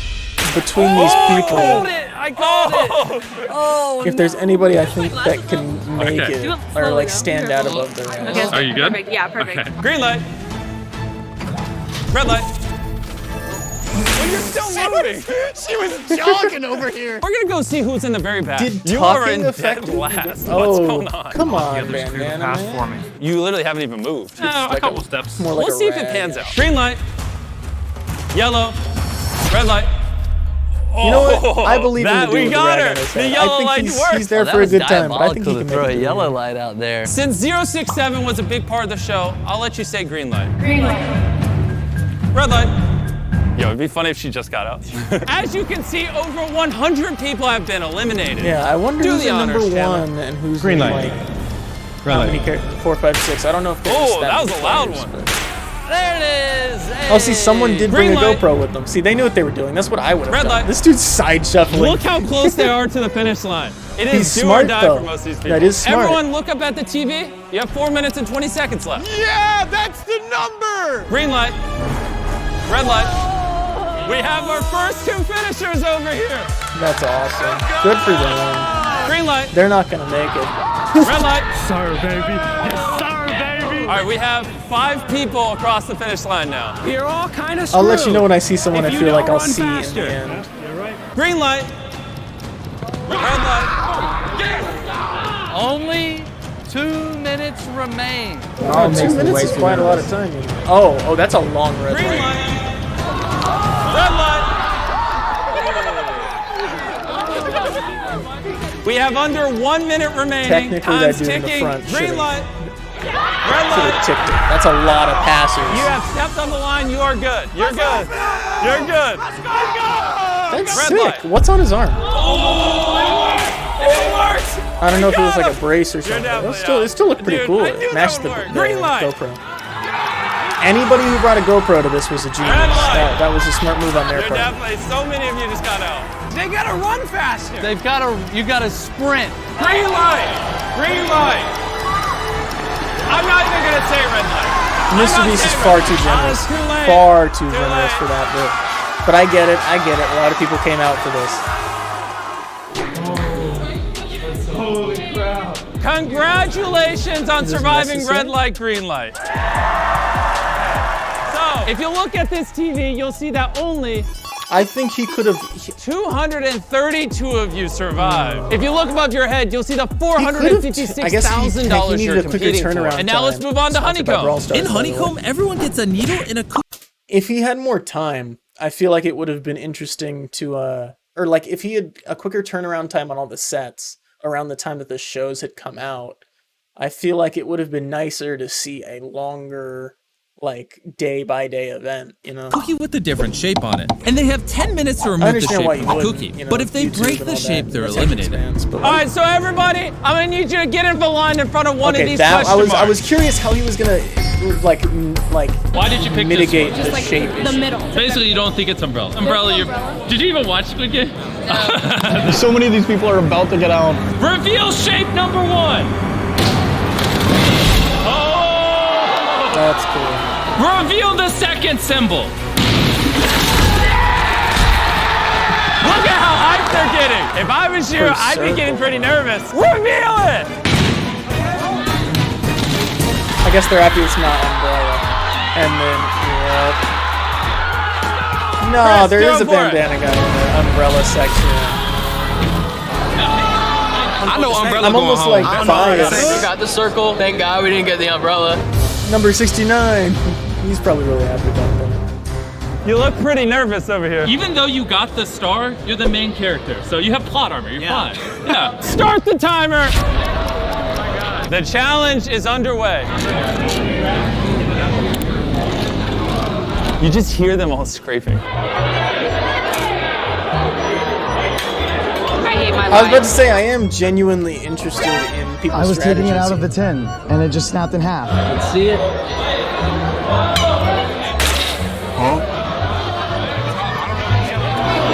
Between these people. I got it. Oh, if there's anybody I think that can make it or like stand out above the rest. Okay. Are you good? Perfect. Yeah, perfect. Okay. Green light. Red light. Oh, you're still moving. She was jogging over here. We're gonna go see who's in the very back. Did you are talking in affect dead last. Oh, what's going on? Come on, man. For me. You literally haven't even moved. A couple steps. More like we'll see if it pans out. Green light. Yellow. Red light. You know what? I believe in the dude we with got the her. rag on his The head. yellow I light think worked. he's there for a good time, but I think he can throw make a it yellow light out there. Since 067 was a big part of the show, I'll let you say green light. Green light. Red light. Yo, it'd be funny if she just got out. As you can see, over 100 people have been eliminated. Yeah, I wonder who's in number one and who's green in light. like how many 4, 5, 6. I don't know if there's that was a loud one. But... There it is. Hey. Oh, see, someone did bring Green a light. GoPro with them. See, they knew what they were doing. That's what I would have Red done. light. This dude's side shuffling. Look how close they are to the finish line. It is He's do smart, or die though. for most of these people. That is smart. Everyone look up at the TV. You have 4 minutes and 20 seconds left. Yeah, that's the number. Green light. Red light. We have our first 2 finishers over here. That's awesome. Good for them. Green light. They're not going to make it. Red light. Sir, baby. Yes, sir, baby. All right, we have 5 people across the finish line now. You're all kind of screwed. I'll let you know when I see someone If I you feel like don't I'll run see faster. in the end. You're right. Green light. Red light. Only 2 minutes remain. Oh, 2 minutes is quite a lot of time. Oh, that's a long red Green light. light. Red light. We have under 1 minute remaining. Technically, Time's that dude in the ticking. front Green should've light. Tipped it. That's a lot of passes. You have stepped on the line. You are good. You're good. You're good. That's sick. What's on his arm? I don't know if it was like a brace or something. It still looked pretty cool. It matched the GoPro. Anybody who brought a GoPro to this was a genius. That was a smart move on their part. Definitely. So many of you just got out. They gotta run faster. They've got to. You got to sprint. Green light. Green light. I'm not even gonna say red light. MrBeast is far too generous. Far too generous for that bit. But I get it. I get it. A lot of people came out for this. Holy crap. Congratulations on surviving red light, green light. So, if you look at this TV, you'll see that only I think he could have 232 of you survived. If you look above your head, you'll see the $456,000 you're competing for. And now let's move on to Honeycomb. In Honeycomb, everyone gets a needle and a cookie. If he had more time, I feel like it would have been interesting to, or like if he had a quicker turnaround time on all the sets around the time that the shows had come out, I feel like it would have been nicer to see a longer, like, day-by-day event, you know? Cookie with a different shape on it. And they have 10 minutes to remove the shape from the cookie. You know, but if they break the shape, they're eliminated. All right, so everybody, I'm gonna need you to get in the line in front of one of these question marks. I was curious how he was gonna, like why did you pick mitigate this the one? shape the middle. Basically, you don't think it's Umbrella. Umbrella, did you even watch Squid Game? So many of these people are about to get out. Reveal shape number 1. Oh! That's cool. Reveal the second symbol. Look at how hyped they're getting. If I was you, I'd be getting pretty nervous. Reveal it! I guess they're happy it's not Umbrella. And then, no, Chris, there is a bandana guy in the Umbrella section. I know Umbrella. I'm almost like biased. We got the circle. Thank God we didn't get the umbrella. Number 69. He's probably really happy about that. You look pretty nervous over here. Even though you got the star, you're the main character. So you have plot armor. You're fine. Yeah. Start the timer. The challenge is underway. You just hear them all scraping. I was about to say, I am genuinely interested in people's I was taking it strategies out of the tin, and it just snapped in half. Let's see it.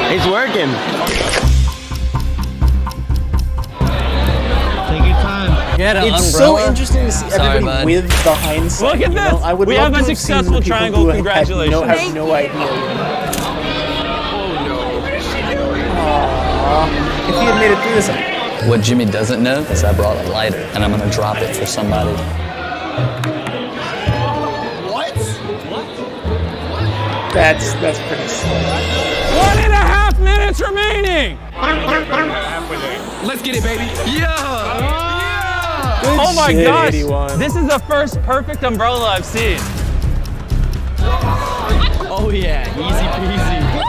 It's working. It's so interesting to see everybody with the hindsight. Look at this. I would we love have a to have seen successful the people triangle. who Congratulations. have no idea. If he had made it through this. What Jimmy doesn't know is I brought a lighter, and I'm gonna drop it for somebody. What? That's pretty sick. 1.5 minutes remaining. Let's get it, baby. Yeah. Good Oh my shit, gosh. 81. This is the first perfect umbrella I've seen. Oh yeah, easy peasy.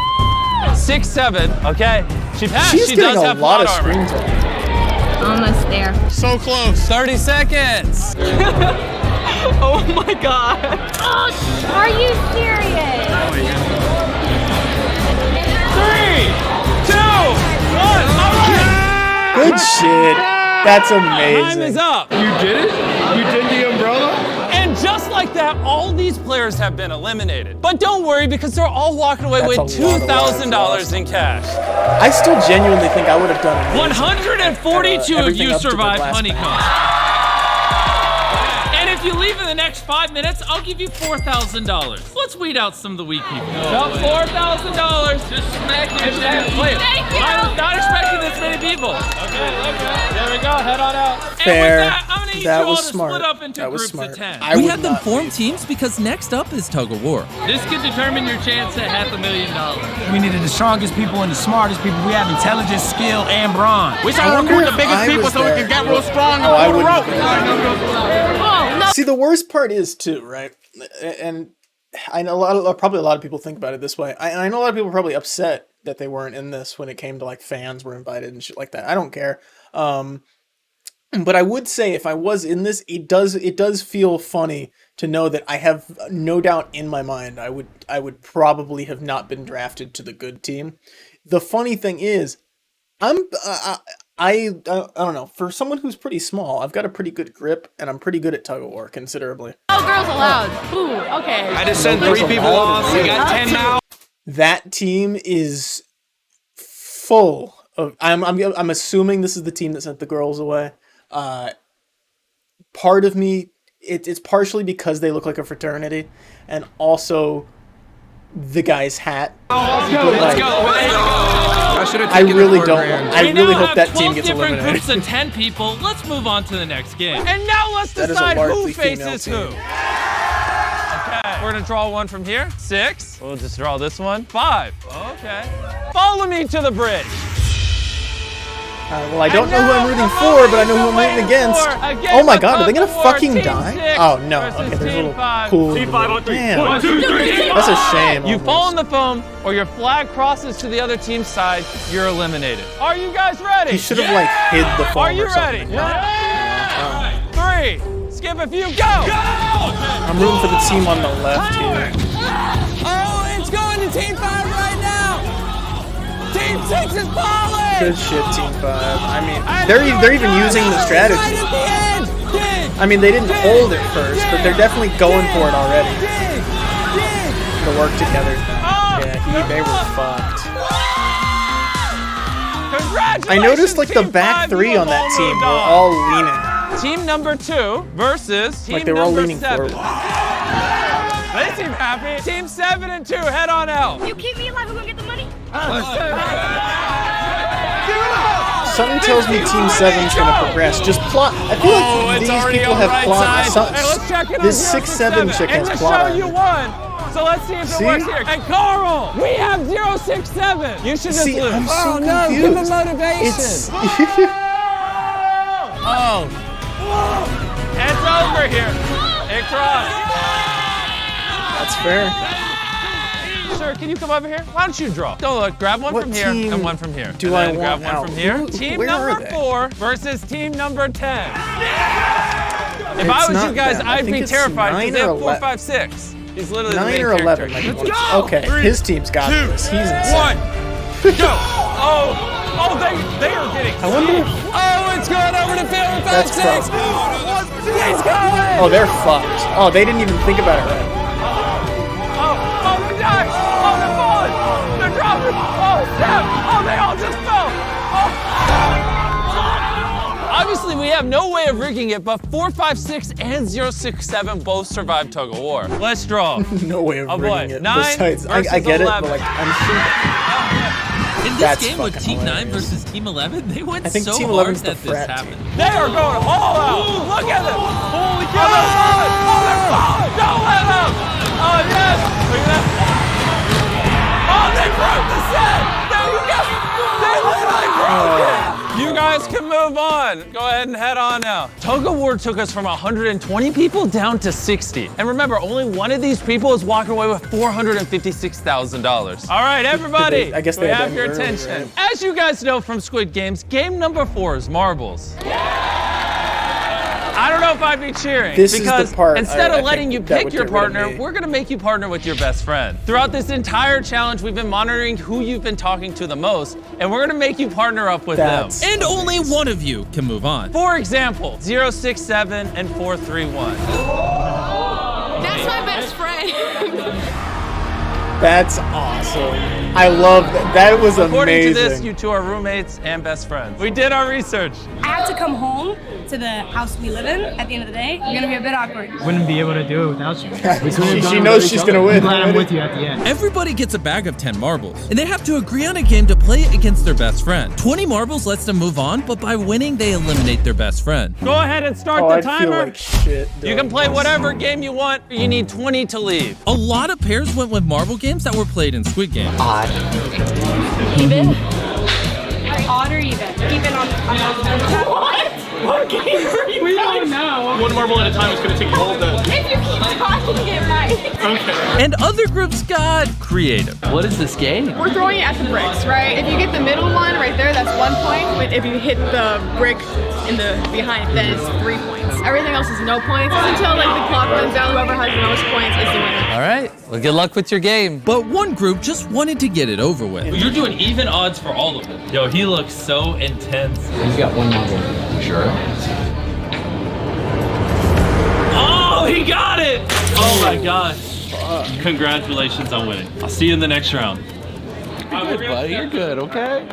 6-7. Okay. She passed. She's she getting does a have lot plot of armor. screen time. Almost there. So close. 30 seconds. Oh my god. Oh, are you serious? 3, 2, 1. All right. Good shit. That's amazing. Time is up. You did it? You did the umbrella? And just like that, all these players have been eliminated. But don't worry, because they're all walking away with $2,000 in cash. I still genuinely think I would have done it. 142 of everything you up to the survived last Honeycomb. And if you leave in the next 5 minutes, I'll give you $4,000. Let's weed out some of the weak people. No, $4,000. Just smack your shit. Wait, I was not expecting this many people. Okay, there we go. Head on out. Fair. And with that, I'm gonna need That you all was to smart. split up into That was groups smart. of 10. We had them form teams because next up is Tug of War. This could determine your chance at $500,000. We needed the strongest people and the smartest people. We have intelligence, skill, and brawn. We should recruit the biggest people so we can get real strong and pull the rope. See, the worst part is too, right? And I know probably a lot of people think about it this way. I know a lot of people are probably upset that they weren't in this when it came to like fans were invited and shit like that. I don't care. But I would say if I was in this, it does feel funny to know that I have no doubt in my mind I would probably have not been drafted to the good team. The funny thing is, I don't know, for someone who's pretty small, I've got a pretty good grip and I'm pretty good at tug of war considerably. Oh, girls allowed. Ooh, okay. I just sent 3 people off. We got 10 now. That team is full of. I'm assuming this is the team that sent the girls away. Part of me, it's partially because they look like a fraternity, and also the guy's hat. Let's go. I really don't. I really hope that team gets eliminated. Different groups of 10 people. Let's move on to the next game. And now let's decide who faces who. Okay, we're gonna draw one from here. 6. We'll just draw this one. 5. Okay. Follow me to the bridge. Well, I don't know who I'm rooting for, but I know who I'm rooting against. Oh my god, are they gonna fucking die? Oh no, okay, there's a little cool. Damn. 1, 2, 3. That's a shame. You fall on the foam, or your flag crosses to the other team's side, you're eliminated. Are you guys ready? He should have like hid the foam. Are you or something. ready? Yeah. 3. Skip a few, go! I'm rooting for the team on the left here. Oh, it's going to Team 5 right now. Team 6 is falling. Good shit, Team 5. I mean, they're even using the strategy. I mean, they didn't hold it first, but they're definitely going for it already. To work together. Yeah, they were fucked. I noticed like the back 3 on that team were all leaning. Team number 2 versus team like they were all number leaning 7. forward. They seem happy. Team 7 and 2, head on out. You keep me alive, we're gonna get the money. Something tells me Team 7's gonna progress. Just plot. I feel like these people have plot. This 6-7 chick has plot. You won. So let's see if it works here. And Carl, we have 067. You should just lose. I'm so Oh no, confused. give him motivation. Oh. It's over here. It crossed. That's fair. Sir, can you come over here? Why don't you draw? Don't look. Grab one from here and one from here. Do I want grab one from here? Team number 4 versus team number 10. If I was you guys, I'd be terrified because they have 4, 5, 6. He's literally 9 or 11. Okay, his team's got this. He's insane. 1, go! Oh, they are getting. I wonder. Oh, it's going over to field. 5, 6. He's going. Oh, they're fucked. Oh, they didn't even think about it right. Oh, they died. Oh, they're falling. They're dropping. Oh, snap. Oh, they all just fell. Oh. Obviously, we have no way of rigging it, but 4, 5, 6 and 067 both survived tug of war. Let's draw. No way of rigging it. 9 Besides, I get 11. It, but like, I'm sure. In this game with Team 9 versus Team 11, they went so Team hard 11's that the this frat happened. team. They are going all out. Look at them. Holy cow. Oh, they're falling. Oh, they're falling. Don't let them. Oh, yes. Look at that. Oh, they broke the set. There you go. They literally broke it. You guys can move on. Go ahead and head on now. Tug of war took us from 120 people down to 60. And remember, only one of these people is walking away with $456,000. All right, everybody. I guess we they have your early, attention. right? As you guys know from Squid Games, game number 4 is marbles. I don't know if I'd be cheering because instead of letting you pick your partner, we're gonna make you partner with your best friend. Throughout this entire challenge, we've been monitoring who you've been talking to the most, and we're gonna make you partner up with them. And only one of you can move on. For example, 067 and 431. That's my best friend. That's awesome. I love that. That was According amazing. to this, you two are roommates and best friends. We did our research. I have to come home to the house we live in at the end of the day. You're gonna be a bit awkward. Wouldn't be able to do it without you. She knows she's gonna win. I'm glad I'm with you at the end. Everybody gets a bag of 10 marbles, and they have to agree on a game to play against their best friend. 20 marbles lets them move on, but by winning, they eliminate their best friend. Go ahead and start the timer. Feel like shit You can play whatever game you want. You need 20 to leave. A lot of pairs went with marble games that were played in Squid Game. Odd. Even? Odd or even? Even on what? What game are you? We don't know. One marble at a time is going to take all the... If you keep talking. And other groups got creative. What is this game? We're throwing it at the bricks, right? If you get the middle one right there, that's 1 point. But if you hit the brick in the behind, then it's 3 points. Everything else is no points until like the clock runs down. Whoever has the most points is the winner. All right. Well, good luck with your game. But one group just wanted to get it over with. You're doing even odds for all of them. Yo, he looks so intense. He's got one marble. Sure. Oh, he got it! Oh my gosh. Congratulations on winning. I'll see you in the next round. You're good, buddy. You're good, okay?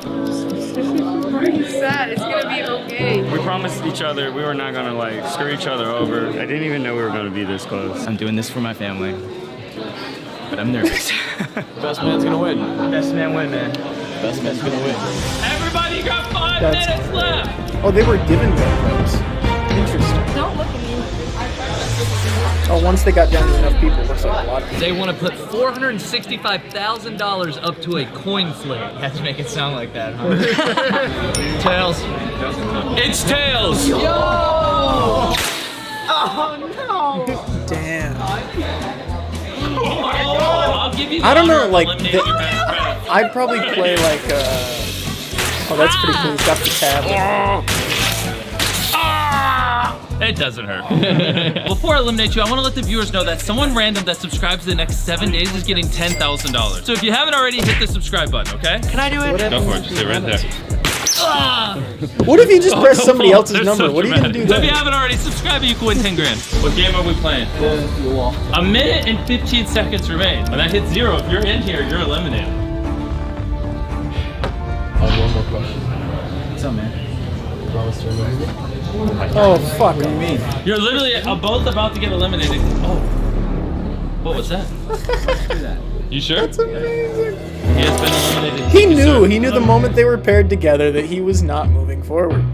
Pretty sad. It's gonna be okay. We promised each other we were not gonna like screw each other over. I didn't even know we were gonna be this close. I'm doing this for my family. But I'm nervous. Best man's gonna win. Best man win, man. Best man's gonna win. Everybody got 5 minutes left. Oh, they were given GoPros. Interesting. Don't look at me. Oh, once they got down to enough people, it looks like a lot of people. They want to put $465,000 up to a coin flip. You have to make it sound like that, huh? Tails. It's tails. Yo! Oh no! Damn. I'll give you the I don't know, honor of like, eliminating your best friend. I'd probably play like oh, that's pretty cool. He's got the tab. It doesn't hurt. Before I eliminate you, I want to let the viewers know that someone random that subscribes to the next 7 days is getting $10,000. So if you haven't already, hit the subscribe button, okay? Can I do it? Go for it. Just sit right there. What if you just press don't somebody fall. else's They're number? so What are you gonna do dramatic. So if then? you haven't already subscribed, you can win 10 grand. What game are we playing? A minute and 15 seconds remain. When that hits 0, if you're in here, you're eliminated. I have one more question. What's up, man? Oh, fuck. What do you mean? You're literally both about to get eliminated. Oh. What was that? You sure? That's amazing. He has been eliminated. He knew the moment they were paired together that he was not moving forward.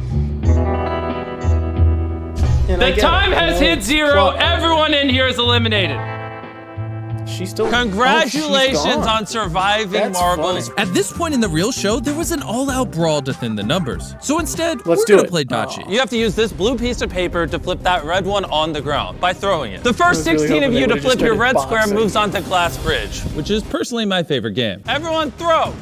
And The time has hit 0. Everyone in here is eliminated. She's still. Congratulations on surviving marbles. Funny. At this point in the real show, there was an all-out brawl to thin the numbers. So instead, Let's we're do gonna it. play Dachi. You have to use this blue piece of paper to flip that red one on the ground by throwing it. The first I was really 16 of hoping you they to would've flip just your started red square boxing. moves onto glass bridge. Which is personally my favorite game. Everyone throw.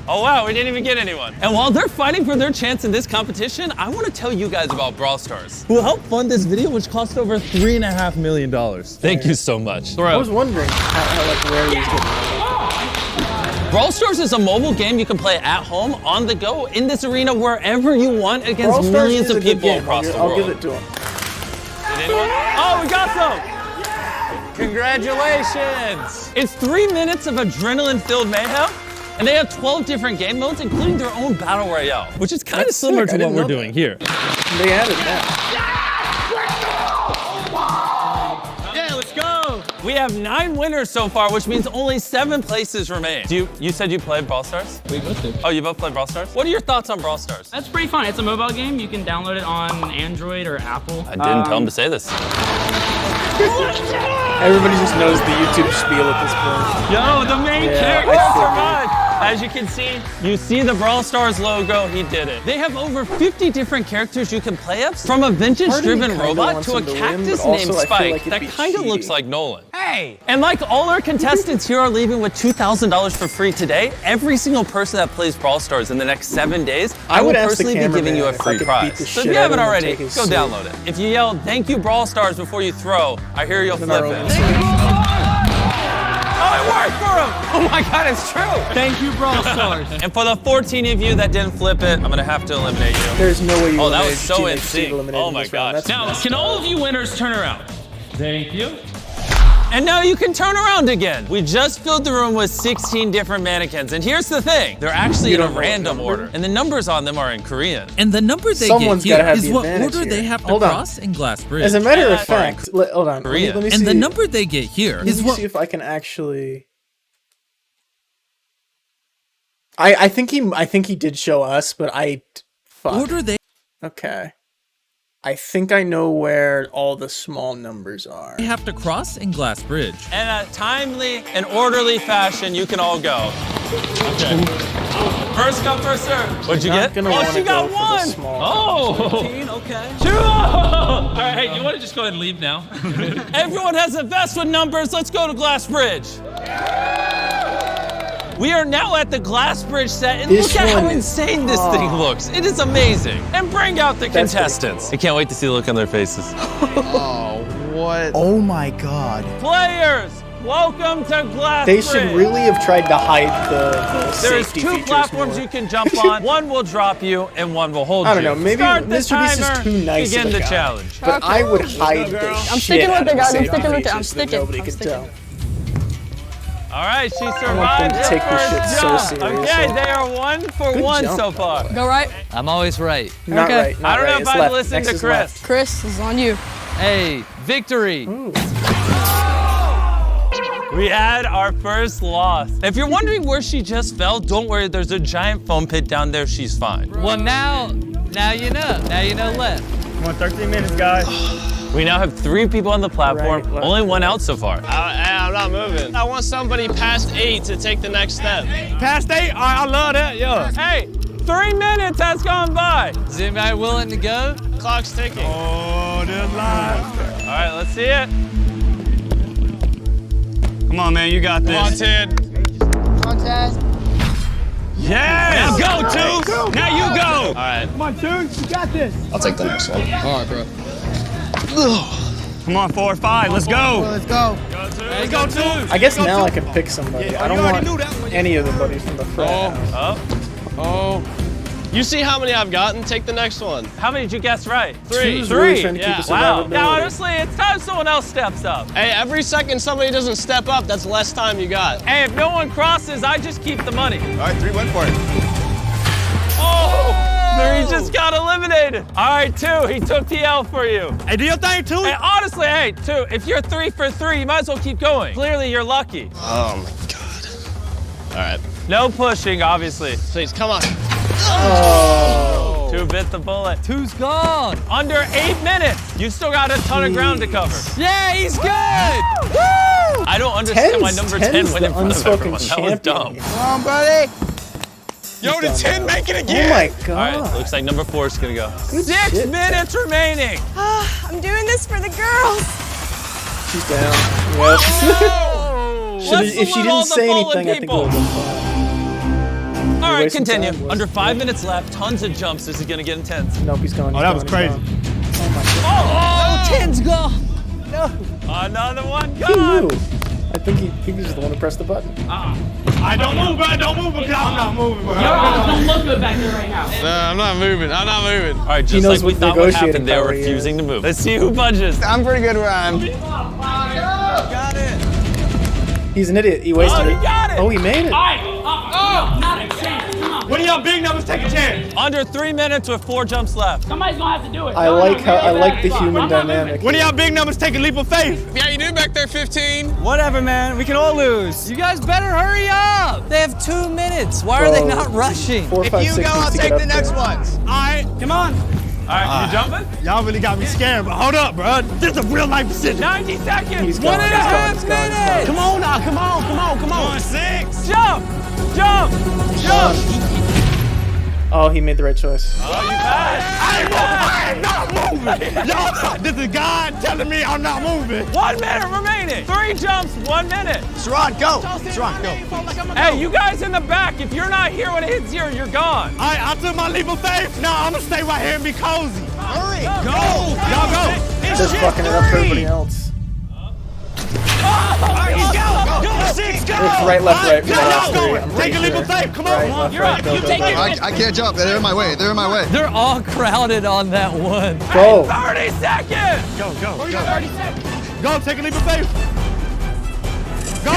Oh wow, we didn't even get anyone. And while they're fighting for their chance in this competition, I want to tell you guys about Brawl Stars, Who helped fund this video, which cost over $3.5 million. Thank you so much. I was wondering how like rare he was getting. Brawl Stars is a mobile game you can play at home, on the go, in this arena, wherever you want, against Brawl Stars millions is of a good people game. across the I'll world. give it to him. Did anyone? Oh, we got some! Congratulations! It's 3 minutes of adrenaline-filled mayhem, and they have 12 different game modes, including their own battle royale, which is kind of That's similar sick. I to what didn't we're know doing here. They added that. Yeah, let's go! We have 9 winners so far, which means only 7 places remain. You said you played Brawl Stars? We both did. Oh, you both played Brawl Stars? What are your thoughts on Brawl Stars? That's pretty fun. It's a mobile game. You can download it on Android or Apple. I didn't tell him to say this. Everybody just knows the YouTube spiel at this point. Yo, the main character survived! As you can see, you see the Brawl Stars logo, he did it. They have over 50 different characters you can play as, from a vintage-driven robot to a cactus named Spike that kind of looks like Nolan. Hey! And like all our contestants here are leaving with $2,000 for free today, every single person that plays Brawl Stars in the next 7 days, I will personally be giving you a free prize. So if you haven't already, go download it. If you yell, "Thank you, Brawl Stars," before you throw, I hear you'll flip it. Oh, it worked for him! Oh my God, it's true! Thank you, Brawl Stars. And for the 14 of you that didn't flip it, I'm gonna have to eliminate you. There's no way you Oh, that was eliminated so your in teammates sync. eliminated Oh in my this round. God. That's Now, can all of you winners turn around? Thank you. And now you can turn around again. We just filled the room with 16 different mannequins. And here's the thing, they're actually in a random order. And the numbers on them are in Korean. And the number they Someone's get gotta here have is the what advantage order here. they have to Hold on. cross in Glass Bridge. As a matter of fact, hold on. Let me see. And the number they get here Let is me what... see if I can actually. I think he did show us, but fuck. Order they... Okay. I think I know where all the small numbers are. They have to cross in Glass Bridge. In a timely and orderly fashion, you can all go. Okay. First come, first serve. What'd you get? Gonna Oh, wanna she got go for the one. small Oh. 15, okay. 2. All right, Hey, you want to just go ahead and leave now? Everyone has a vest with numbers. Let's go to Glass Bridge. We are now at the Glass Bridge set, and look at how insane this thing looks. It is amazing. And bring out the contestants. I can't wait to see the look on their faces. Oh, what? Oh my God. Players, welcome to Glass They Bridge. should really have tried to hide the There's safety 2 features platforms more. you can jump on. One will drop you, and one will hold you. I don't know, maybe Start the MrBeast is timer, too nice begin of a the guy. challenge. But I would hide the I'm shit sticking out with it, of guys. I'm safety sticking with it. I'm features so that sticking. nobody I'm could sticking. tell. All right, she I want survived them the to take this shit first so jump. seriously. Okay, they are 1 for Good 1 jump, so far. Go right. I'm always right. Not Okay. right, not I don't know right. if It's I've left. listened Next to is Chris. left. Chris, this is on you. Hey, victory. We had our first loss. If you're wondering where she just fell, don't worry, there's a giant foam pit down there, she's fine. Well, now you know. Now you know left. Come on, 13 minutes, guys. We now have 3 people on the platform, Right, left, only 1 out so far. I'm not moving. I want somebody past 8 to take the next step. Past 8? I love that, yeah. Hey, 3 minutes has gone by. Is anybody willing to go? Clock's ticking. Oh, this live. All right, let's see it. Come on, man, you got this. Come on, Ted. Contest. Yes! Now go, Two. Now you go. All right. Come on, Two. You got this. I'll take the next one. All right, bro. Come on, 4 or 5. Let's go. Let's go. Let's go, Two. I guess now I can pick somebody. I don't want any of the buddies from the frat. Oh. You see how many I've gotten? Take the next one. How many did you guess right? 3. Two's really trying to keep Yeah. the Wow. survivability. Now, honestly, it's time someone else steps up. Hey, every second somebody doesn't step up, that's less time you got. Hey, if no one crosses, I just keep the money. All right, 3 went for it. Oh! 3 just got eliminated. All right, 2, he took the L for you. Hey, do your thing, 2. Hey, honestly, hey, 2, if you're 3 for 3, you might as well keep going. Clearly, you're lucky. Oh my God. All right. No pushing, obviously. Please, come on. Oh. 2 bit the bullet. 2's gone. Under 8 minutes. You still got a ton of ground to cover. Yeah, he's good. Woo! I don't understand why number 10 Ten's went the in front of unspoken everyone. That was dumb. champion. Come on, buddy. Yo, did 10 make it again? Oh my All God. right, looks like number 4 is gonna go. Good 6 shit, minutes remaining. I'm doing this for the girls. She's down. Yep. Let's If she salute all didn't the say fallen anything, I think it people. would have been fine. All right, wasting continue. time, Under wasting 5 minutes left, tons of jumps. This is gonna get intense. Nope, he's gone. Oh, that was crazy. Oh, 10's gone. another one He gone. knew. I think he was the one who pressed the button. I don't move, bro. Don't move because I'm not moving, bro. Don't look good back there right now. No, I'm not moving. I'm not moving. All right, He just knows like we what thought would negotiating happen, they're power he refusing has. to move. Let's see who budges. I'm pretty good where I'm. Got it. He's an idiot. He wasted Oh, he it. got it. Oh, he made it. Not a chance. Come on. One of y'all big numbers take a chance. Under 3 minutes with 4 jumps left. Somebody's gonna have to do it. I like the human dynamic. One of y'all big numbers take a leap of faith. Yeah, you did back there, 15. Whatever, man. We can all lose. You guys better hurry up. They have 2 minutes. Why are they Bro, not rushing? 4, 5, 6 needs to get up there. ones. All right, come on. All right, you jumping? Y'all really got me scared, but hold up, bro. This is a real life decision. 90 seconds. He's gone. 1.5 He's gone. minutes. Come on now, come on. Come on, 6. Jump. Jump. Jump. Oh, he made the right choice. Oh, you passed. I am not moving. Y'all, this is God telling me I'm not moving. 1 minute remaining. 3 jumps, 1 minute. Sherrod, go. Sherrod, go. Hey, you guys in the back, if you're not here when it hits 0, you're gone. All right, I took my leap of faith. Now I'm going to stay right here and be cozy. Hurry. Go. Y'all go. Just fucking it up for everybody else. Six, go. It's right, left, right. Y'all Three, going. I'm Take pretty a leap sure. of faith. Come on. Right, left, right, go, go, go. I can't jump. They're in my way. They're in my way. They're all crowded on that one. Go. 30 seconds. Go. Go, take a leap of faith. Go. Oh,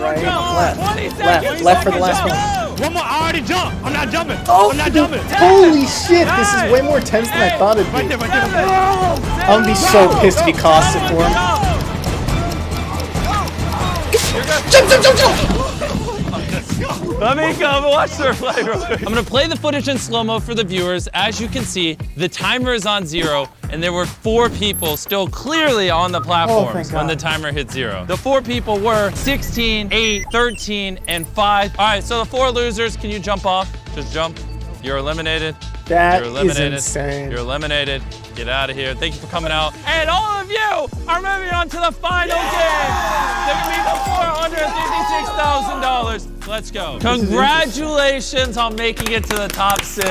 right, left. 20 seconds. Left for the last one. One more. I already jumped. I'm not jumping. Oh, I'm not jumping. holy shit, this is way more tense than I thought it'd Right be. there. I'm gonna be so pissed if he costs it for him. Jump! Let me come watch their play. I'm gonna play the footage in slow-mo for the viewers. As you can see, the timer is on 0, and there were 4 people still clearly on the platforms when the timer hit 0. The 4 people were 16, 8, 13, and 5. All right, so the 4 losers, can you jump off? Just jump. You're eliminated. That You're is eliminated. insane. You're eliminated. Get out of here. Thank you for coming out. And all of you are moving on to the final game. They're going to be the $456,000. Let's go. Congratulations on making it to the top 6.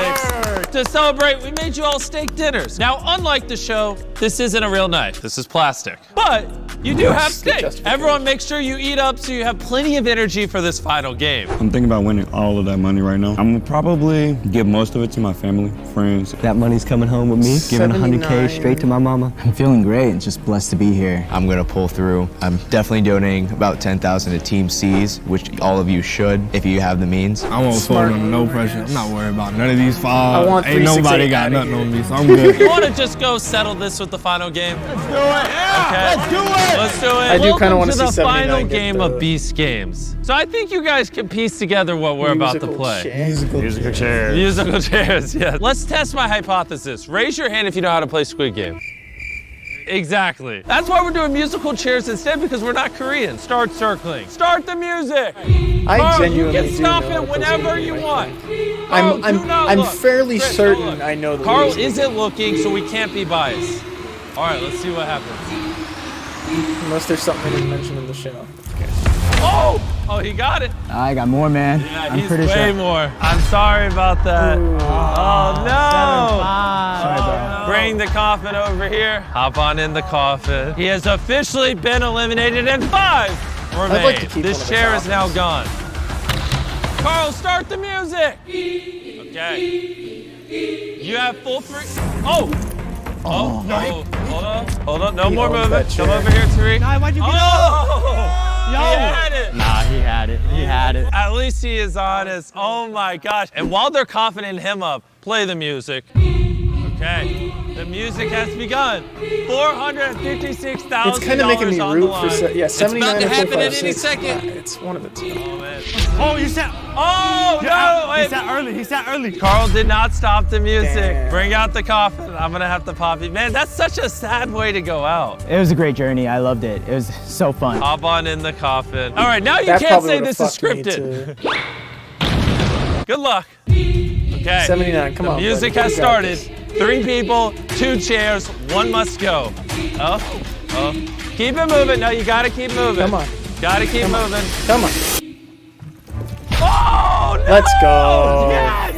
To celebrate, we made you all steak dinners. Now, unlike the show, this isn't a real knife. This is plastic. But you do have steak. Everyone make sure you eat up so you have plenty of energy for this final game. I'm thinking about winning all of that money right now. I'm gonna probably give most of it to my family, friends. That money's coming home with me, giving 100K straight to my mama. I'm feeling great and just blessed to be here. I'm gonna pull through. I'm definitely donating about 10,000 to Team C's, which all of you should if you have the means. I won't fold under no pressure. I'm not worried about none of these five. Ain't 368 nobody got nothing on me, so I'm good. You want to just go settle this with the final game? Let's do it. Okay. Let's do it. Let's do it. I do kind of want to see the 79 final get game the of Beast Games. So I think you guys can piece together what we're about to play. Musical chairs. Musical chairs, yeah. Let's test my hypothesis. Raise your hand if you know how to play Squid Game. Exactly. That's why we're doing musical chairs instead, because we're not Korean. Start circling. Start the music. I genuinely you can stop do know it whenever you want. I'm fairly certain I know the Carl rules. isn't looking, so we can't be biased. All right, let's see what happens. Unless there's something I didn't mention in the show. Oh! Oh, he got it. I got more, man. Yeah, I'm he's pretty way sure. more. I'm sorry about that. Oh, no. Sorry, bro. Bring the coffin over here. Hop on in the coffin. He has officially been eliminated, and 5 remain. like to keep This one of the chair is now coffins. gone. Carl, start the music. Okay. You have full free. Oh! Oh, no. Hold on. No He more owns movement. that Come chair. over here, Tariq. Nah, why'd you get He up? had it. Nah, he had it. He had it. At least he is honest. Oh my gosh. And while they're coughing him up, play the music. Okay. The music has begun. $456,000 It's kind of making me on root the for line. 79 about to or happen 45, at any 6. second. It's one of the two. Oh, man. Oh, you said. Oh, no! He said early. He said early. Carl did not stop the music. Damn. Bring out the coffin. I'm gonna have to pop it. Man, that's such a sad way to go out. It was a great journey. I loved it. It was so fun. Hop on in the coffin. All right, now you That can't probably say would've this is fucked me scripted. too. Good luck. Okay. 79, come the on, music buddy. has You got started. 3 people, 2 chairs, 1 must go. Oh. Keep it moving. No, you gotta keep moving. Come on. Gotta keep moving. Come on. Oh, no! Let's go. Yes.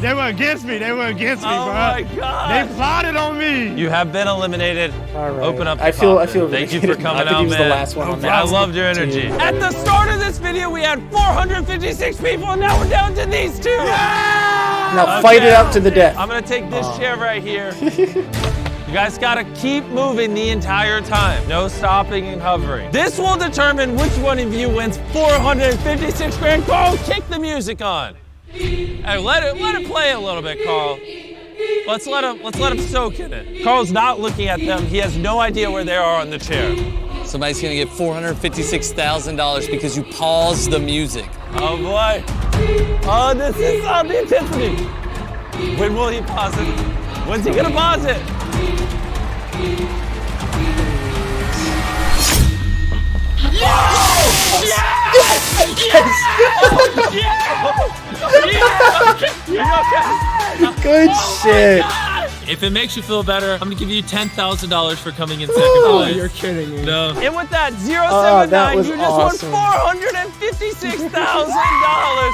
They were against me. They were against me, Oh bro. my God. They plotted on me. You have been eliminated. All right. Open up the I feel coffin. Thank you for vindicated. coming I think out, he was man. the last one on that. I loved your energy. At the start of this video, we had 456 people, and now we're down to these 2. Now fight it out to the death. I'm gonna take this chair right here. You guys gotta keep moving the entire time. No stopping and hovering. This will determine which one of you wins 456 grand. Carl, kick the music on. Hey, let it play a little bit, Carl. Let's let him soak in it. Carl's not looking at them. He has no idea where they are on the chair. Somebody's gonna get $456,000 because you paused the music. Oh boy. Oh, this is the intensity. When will he pause it? When's he gonna pause it? Good shit. If it makes you feel better, I'm gonna give you $10,000 for coming in second place. You're kidding me. No. And with that 079, that was you just awesome. won $456,000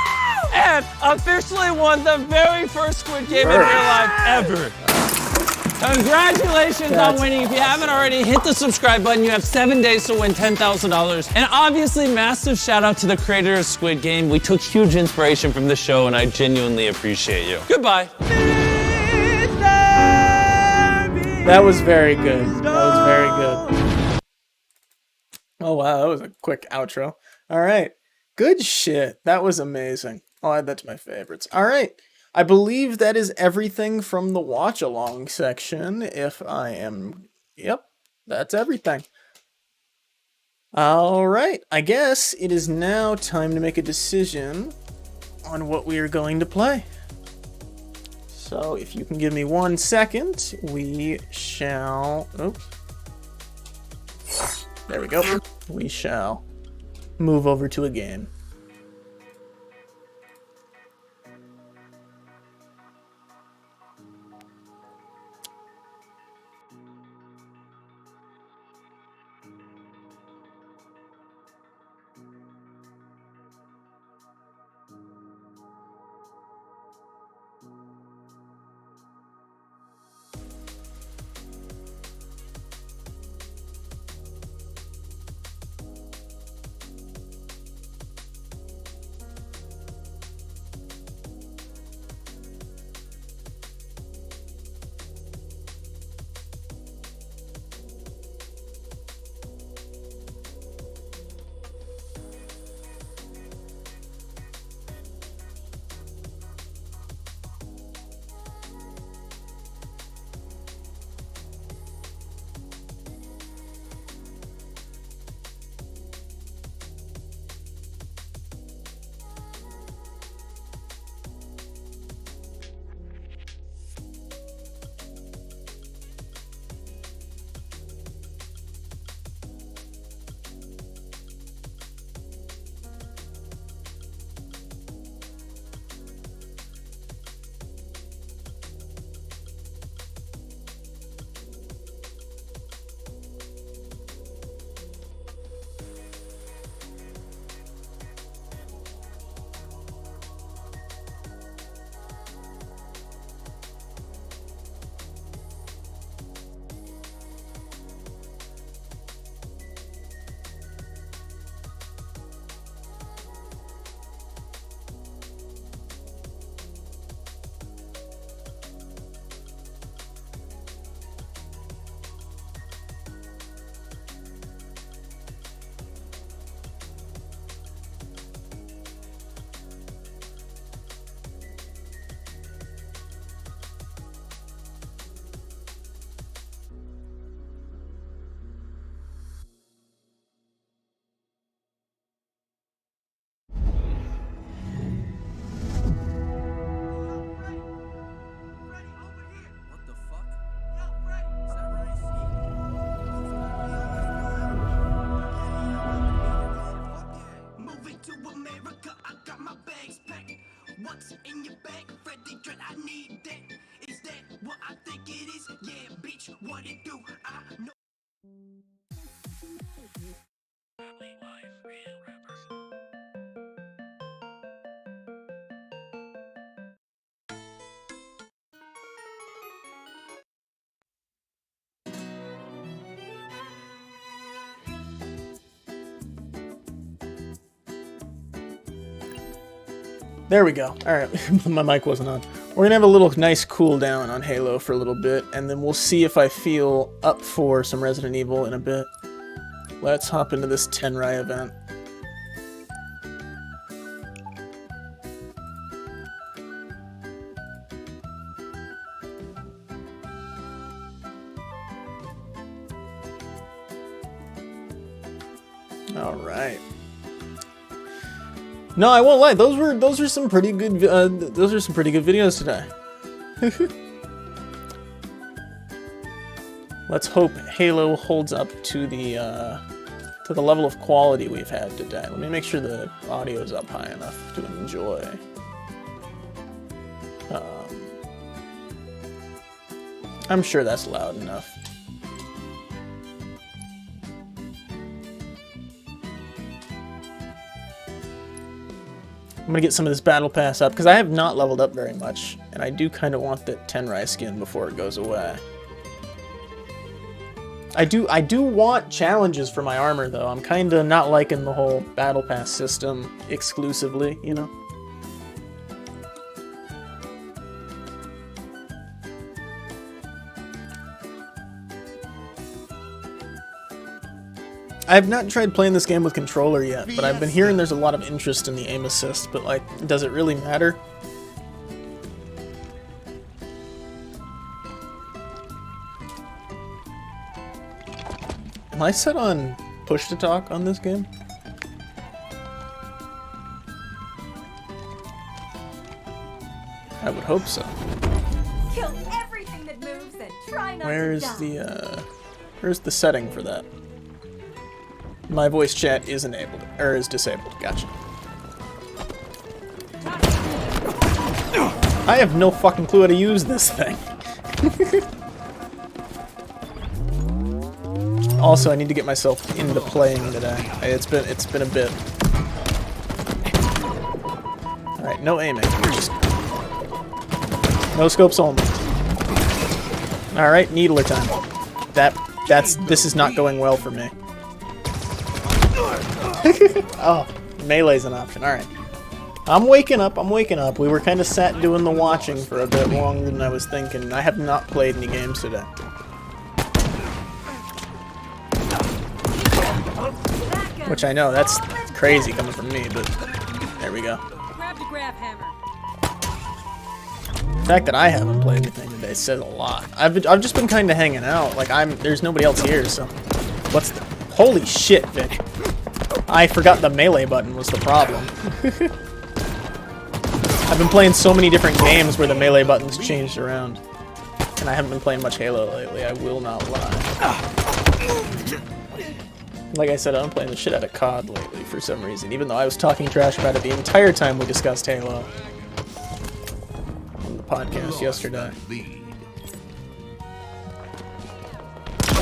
and officially won the very first Squid Game in real life ever. Congratulations on winning. If you haven't already, hit the subscribe button. You have 7 days to win $10,000. And obviously, massive shout out to the creator of Squid Game. We took huge inspiration from the show, and I genuinely appreciate you. Goodbye. That was very good. That was very good. Oh wow, that was a quick outro. All right. Good shit. That was amazing. I'll add that to my favorites. All right. I believe that is everything from the watch along section. Yep, that's everything. All right. I guess it is now time to make a decision on what we are going to play. So if you can give me 1 second, we shall... Oops. There we go. We shall move over to a game. There we go. Alright, my mic wasn't on. We're gonna have a little nice cool down on Halo for a little bit, and then we'll see if I feel up for some Resident Evil in a bit. Let's hop into this Tenrai event. All right. No, I won't lie. Those are some pretty good. Those are some pretty good videos today. Let's hope Halo holds up to the level of quality we've had today. Let me make sure the audio's up high enough to enjoy. I'm sure that's loud enough. I'm gonna get some of this battle pass up because I have not leveled up very much, and I do kind of want that Tenrai skin before it goes away. I do want challenges for my armor though. I'm kind of not liking the whole battle pass system exclusively, you know. I have not tried playing this game with controller yet, but I've been hearing there's a lot of interest in the aim assist, but like, does it really matter? Am I set on push to talk on this game? I would hope so. Kill everything that moves and try not Where's to die. Where's the setting for that? My voice chat is enabled, or is disabled. Gotcha. I have no fucking clue how to use this thing. Also, I need to get myself into playing today. It's been a bit. All right, no aiming. Just no scopes only. All right, needler time. This is not going well for me. Oh, melee's an option. Alright. I'm waking up. We were kind of sat doing the watching for a bit longer than I was thinking. I have not played any games today. Which I know, that's crazy coming from me, but there we go. Grab the grab hammer. The fact that I haven't played anything today says a lot. I've just been kind of hanging out. Like, there's nobody else here, so... What's the... Holy shit, Vic. I forgot the melee button was the problem. I've been playing so many different games where the melee button's changed around. And I haven't been playing much Halo lately, I will not lie. Like I said, I've been playing the shit out of COD lately for some reason, even though I was talking trash about it the entire time we discussed Halo on the podcast yesterday.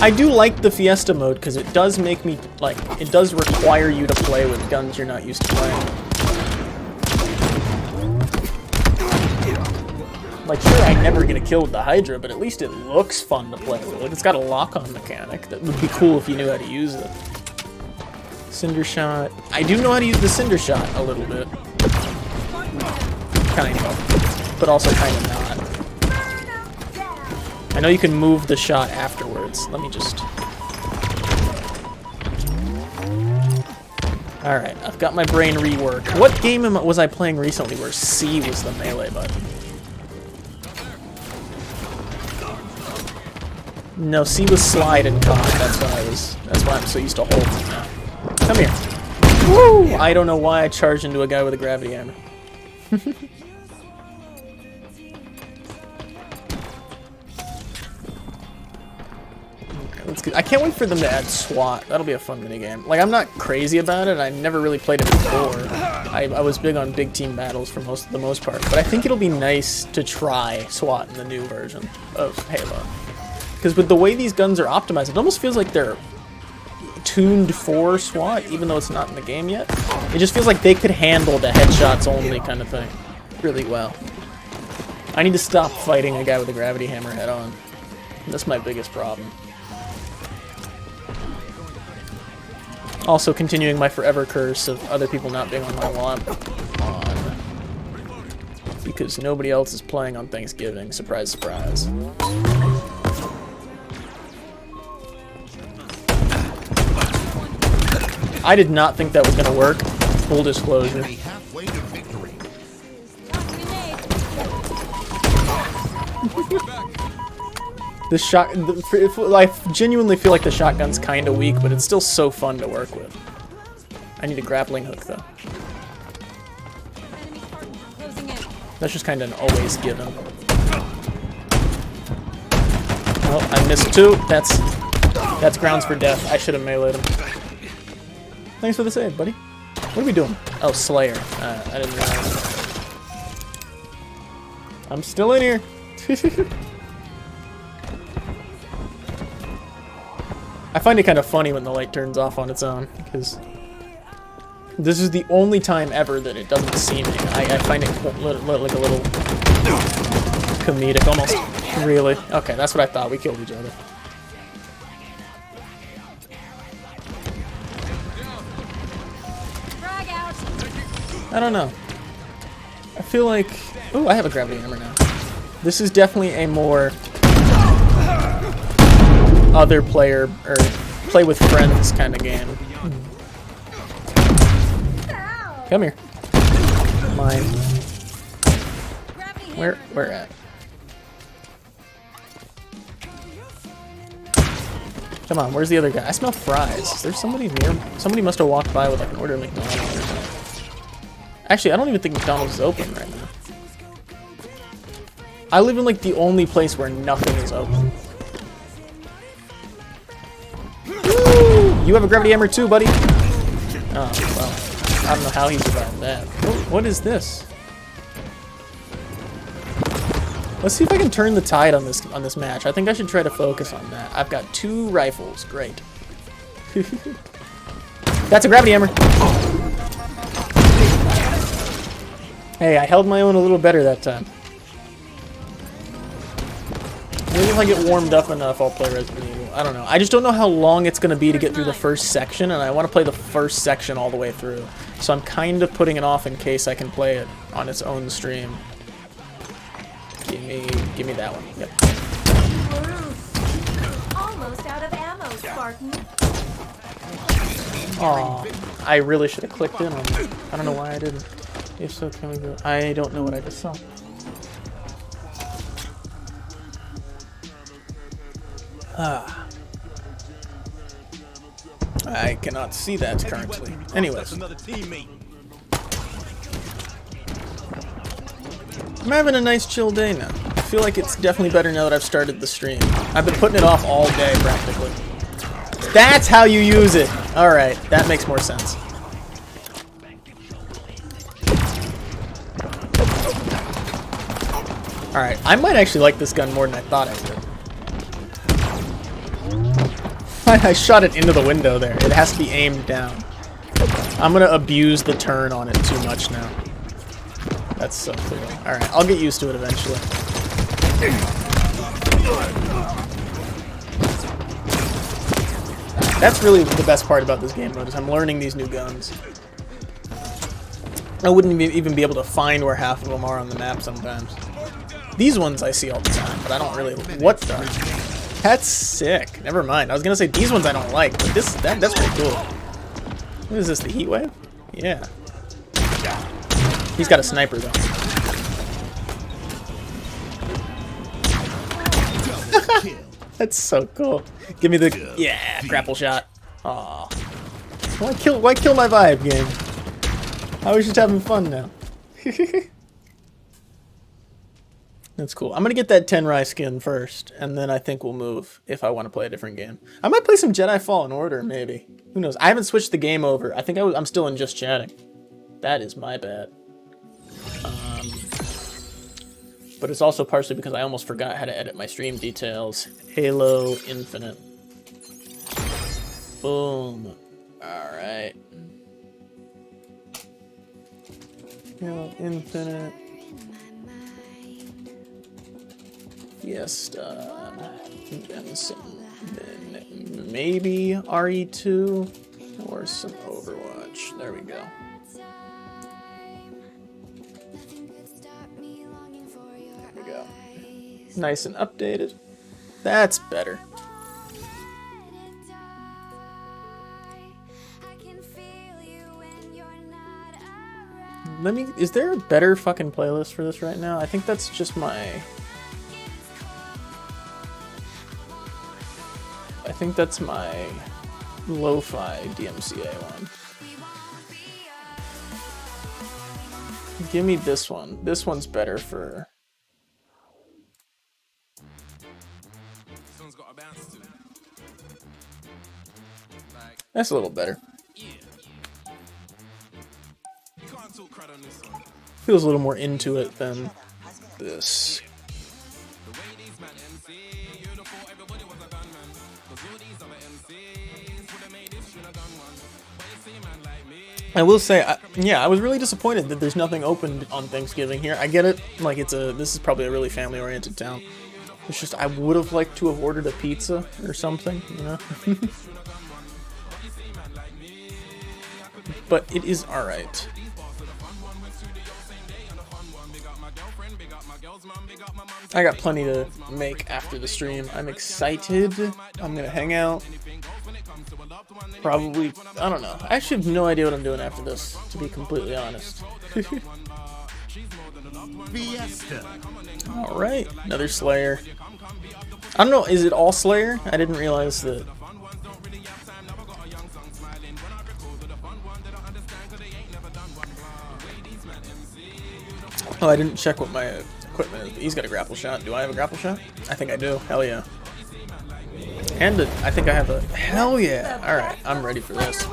I do like the Fiesta mode because it does make me, like, it does require you to play with guns you're not used to playing. Like, sure, I never get a kill with the Hydra, but at least it looks fun to play with. Like, it's got a lock-on mechanic that would be cool if you knew how to use it. Cinder Shot. I do know how to use the Cinder Shot a little bit. Kind of. But also kind of not. I know you can move the shot afterwards. Let me just... Alright, I've got my brain reworked. What game was I playing recently where C was the melee button? No, C was slide and COD. That's why I'm so used to holding it now. Come here. Woo! I don't know why I charged into a guy with a gravity hammer. I can't wait for them to add SWAT. That'll be a fun minigame. Like, I'm not crazy about it. I never really played it before. I was big on big team battles for the most part. But I think it'll be nice to try SWAT in the new version of Halo. Because with the way these guns are optimized, it almost feels like they're tuned for SWAT, even though it's not in the game yet. It just feels like they could handle the headshots only kind of thing really well. I need to stop fighting a guy with a gravity hammer head on. That's my biggest problem. Also continuing my forever curse of other people not being online while I'm on. because nobody else is playing on Thanksgiving. Surprise, surprise. I did not think that was going to work. Full disclosure. The shot, I genuinely feel like the shotgun's kind of weak, but it's still so fun to work with. I need a grappling hook though. That's just kind of an always given. Oh, I missed two. That's grounds for death. I should have meleeed him. Thanks for the save, buddy. What are we doing? Oh, Slayer. I didn't realize. I'm still in here. I find it kind of funny when the light turns off on its own, because this is the only time ever that it doesn't see me. I find it like a little comedic, almost. Really? Okay, that's what I thought. We killed each other. I don't know. I feel like... Oh, I have a gravity hammer now. This is definitely a more other player, or play with friends kind of game. Come here. Mine. Where at? Come on, where's the other guy? I smell fries. Is there somebody near? Somebody must have walked by with like an order of McDonald's or something. Actually, I don't even think McDonald's is open right now. I live in like the only place where nothing is open. Woo! You have a gravity hammer too, buddy. Oh, well. I don't know how he survived that. Oh, what is this? Let's see if I can turn the tide on this match. I think I should try to focus on that. I've got 2 rifles. Great. That's a gravity hammer. Hey, I held my own a little better that time. Maybe if I get warmed up enough, I'll play Resident Evil. I don't know. I just don't know how long it's going to be to get through the first section, and I want to play the first section all the way through. So I'm kind of putting it off in case I can play it on its own stream. Give me that one. Yep. Almost out of ammo, Spartan. Aw, I really should have clicked in on it. I don't know why I didn't. If so, can we go? I don't know what I just saw. I cannot see that currently. Anyways. I'm having a nice chill day now. I feel like it's definitely better now that I've started the stream. I've been putting it off all day, practically. That's how you use it! Alright, that makes more sense. Alright, I might actually like this gun more than I thought I did. I shot it into the window there. It has to be aimed down. I'm gonna abuse the turn on it too much now. That's so cool. Alright, I'll get used to it eventually. That's really the best part about this game mode, is I'm learning these new guns. I wouldn't even be able to find where half of them are on the map sometimes. These ones I see all the time, but I don't really... What the... That's sick. Never mind. I was gonna say these ones I don't like, but that's pretty cool. What is this, the heat wave? Yeah. He's got a sniper though. That's so cool. Give me the grapple shot. Aw. Why kill my vibe, game? I was just having fun now. That's cool. I'm gonna get that Tenrai skin first, and then I think we'll move if I want to play a different game. I might play some Jedi Fallen Order, maybe. Who knows? I haven't switched the game over. I think I'm still in just chatting. That is my bad. But it's also partially because I almost forgot how to edit my stream details. Halo Infinite. Boom. Alright. Halo Infinite. Fiesta. Maybe RE2 or some Overwatch. There we go. Nice and updated. That's better. Is there a better fucking playlist for this right now? I think that's just my... I think that's my lo-fi DMCA one. Give me this one. This one's better for... That's a little better. Feels a little more into it than this. I will say, yeah, I was really disappointed that there's nothing open on Thanksgiving here. I get it, like this is probably a really family-oriented town. It's just I would have liked to have ordered a pizza or something, you know. But it is all right. I got plenty to make after the stream. I'm excited. I'm gonna hang out. Probably, I don't know. I actually have no idea what I'm doing after this, to be completely honest. Alright, another Slayer. I don't know, is it all Slayer? I didn't realize that. Oh, I didn't check what my equipment is. He's got a grapple shot. Do I have a grapple shot? I think I do. Hell yeah. And I think I have a... Hell yeah! Alright, I'm ready for this.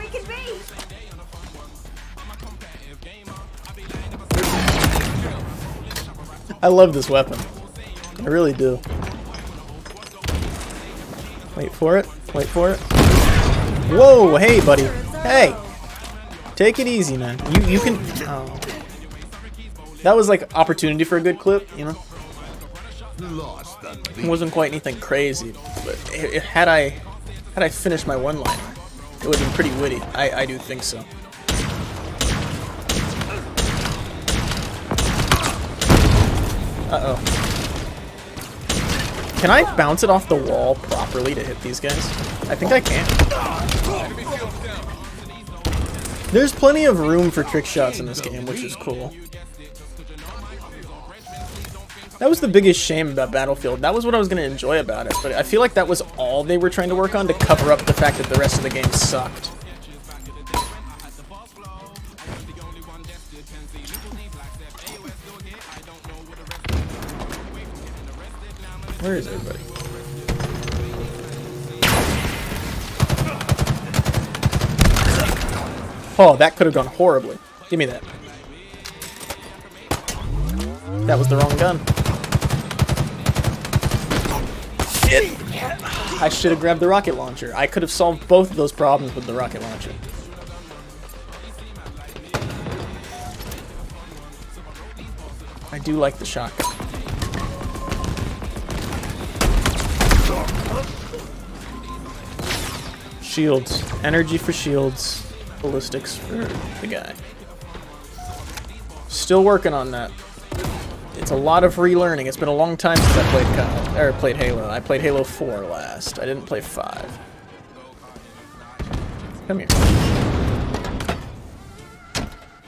I love this weapon. I really do. Wait for it. Wait for it. Whoa! Hey, buddy. Hey! Take it easy, man. You can... Oh. That was like opportunity for a good clip, you know? It wasn't quite anything crazy, but had I finished my one-liner, it would have been pretty witty. I do think so. Uh-oh. Can I bounce it off the wall properly to hit these guys? I think I can. There's plenty of room for trick shots in this game, which is cool. That was the biggest shame about Battlefield. That was what I was going to enjoy about it, but I feel like that was all they were trying to work on to cover up the fact that the rest of the game sucked. Where is everybody? Oh, that could have gone horribly. Give me that. That was the wrong gun. Shit! I should have grabbed the rocket launcher. I could have solved both of those problems with the rocket launcher. I do like the shotgun. Shields. Energy for shields. Ballistics for the guy. Still working on that. It's a lot of relearning. It's been a long time since I played Halo. I played Halo 4 last. I didn't play 5. Come here.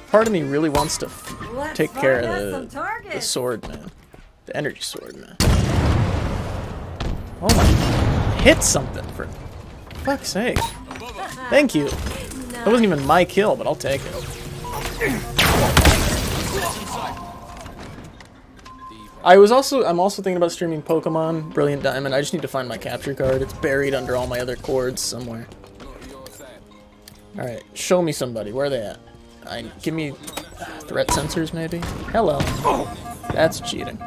Part of me really wants to take care of the sword, man. The energy sword, man. Oh my... Hit something, for fuck's sake. Thank you. That wasn't even my kill, but I'll take it. I'm also thinking about streaming Pokemon Brilliant Diamond. I just need to find my capture card. It's buried under all my other cords somewhere. Alright, show me somebody. Where are they at? Give me threat sensors, maybe? Hello. That's cheating.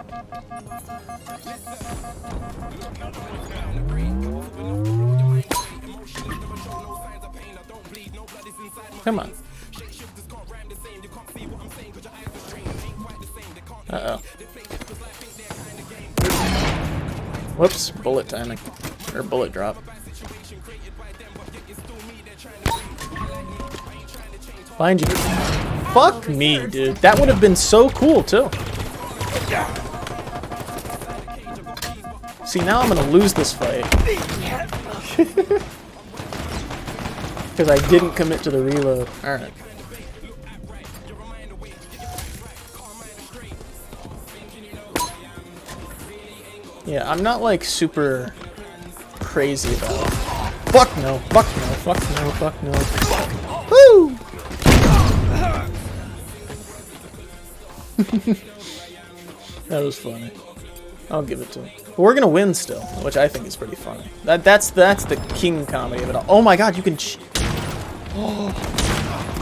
Come on. Uh-oh. Whoops, bullet timing. Or bullet drop. Find you. Fuck me, dude. That would have been so cool, too. See, now I'm gonna lose this fight. Because I didn't commit to the reload. Alright. Yeah, I'm not like super crazy about it. Fuck no, fuck no, fuck no, fuck no. Woo! That was funny. I'll give it to him. But we're gonna win still, which I think is pretty funny. That's the king comedy of it all. Oh my god, you can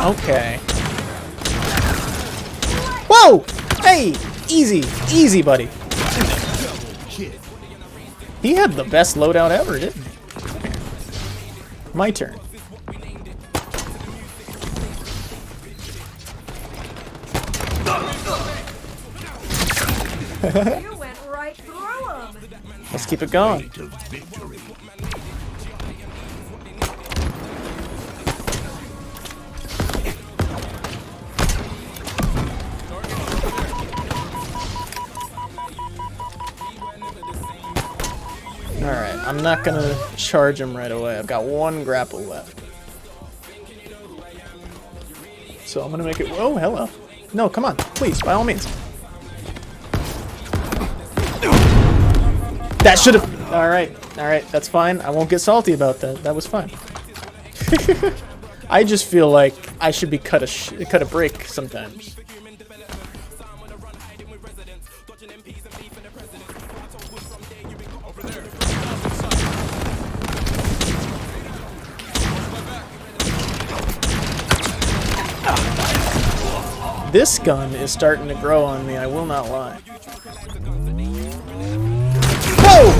okay. Whoa! Hey! Easy! Easy, buddy. He had the best loadout ever, didn't he? My turn. You went right through him. Let's keep it going. Alright, I'm not gonna charge him right away. I've got one grapple left. So I'm gonna make it. Oh, hello. No, come on, please, by all means. That should have. Alright, that's fine. I won't get salty about that. That was fine. I just feel like I should be cut a break sometimes. This gun is starting to grow on me, I will not lie. Whoa!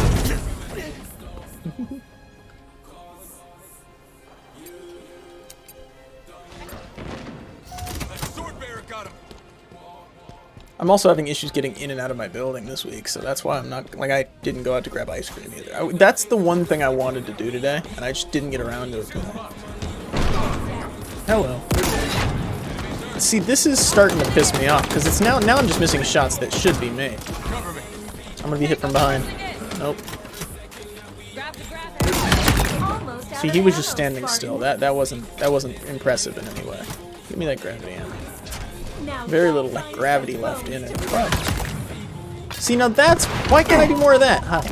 I'm also having issues getting in and out of my building this week, so that's why I'm not, like, I didn't go out to grab ice cream either. That's the one thing I wanted to do today, and I just didn't get around to it today. Hello. See, this is starting to piss me off, because it's now I'm just missing shots that should be made. I'm gonna be hit from behind. Nope. See, he was just standing still. That wasn't impressive in any way. Give me that gravity ammo. Very little gravity left in it. But see, now that's why can't I do more of that? Hi.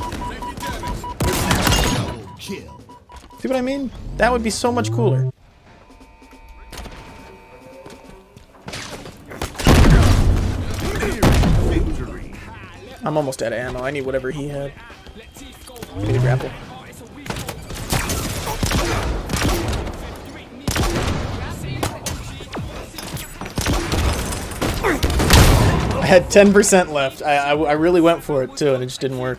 See what I mean? That would be so much cooler. I'm almost out of ammo. I need whatever he had. Need a grapple. I had 10% left. I really went for it too, and it just didn't work.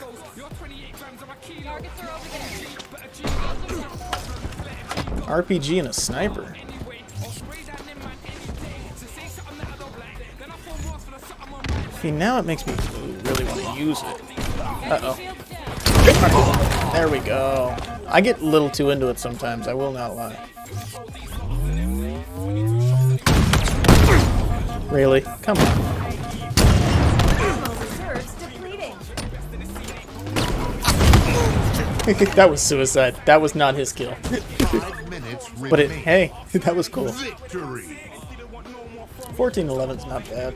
RPG and a sniper. See, now it makes me really want to use it. Uh-oh. There we go. I get a little too into it sometimes, I will not lie. Really? Come on. That was suicide. That was not his kill. But hey, that was cool. 14-11's not bad.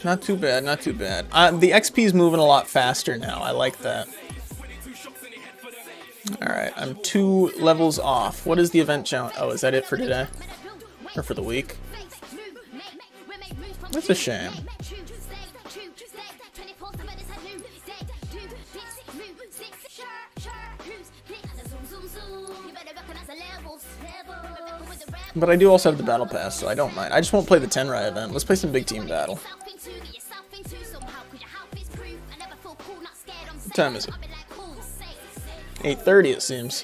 Not too bad, not too bad. The XP's moving a lot faster now. I like that. Alright, I'm 2 levels off. What is the event challenge? Oh, is that it for today? Or for the week? That's a shame. But I do also have the battle pass, so I don't mind. I just won't play the Tenrai event. Let's play some big team battle. What time is it? 8:30 it seems.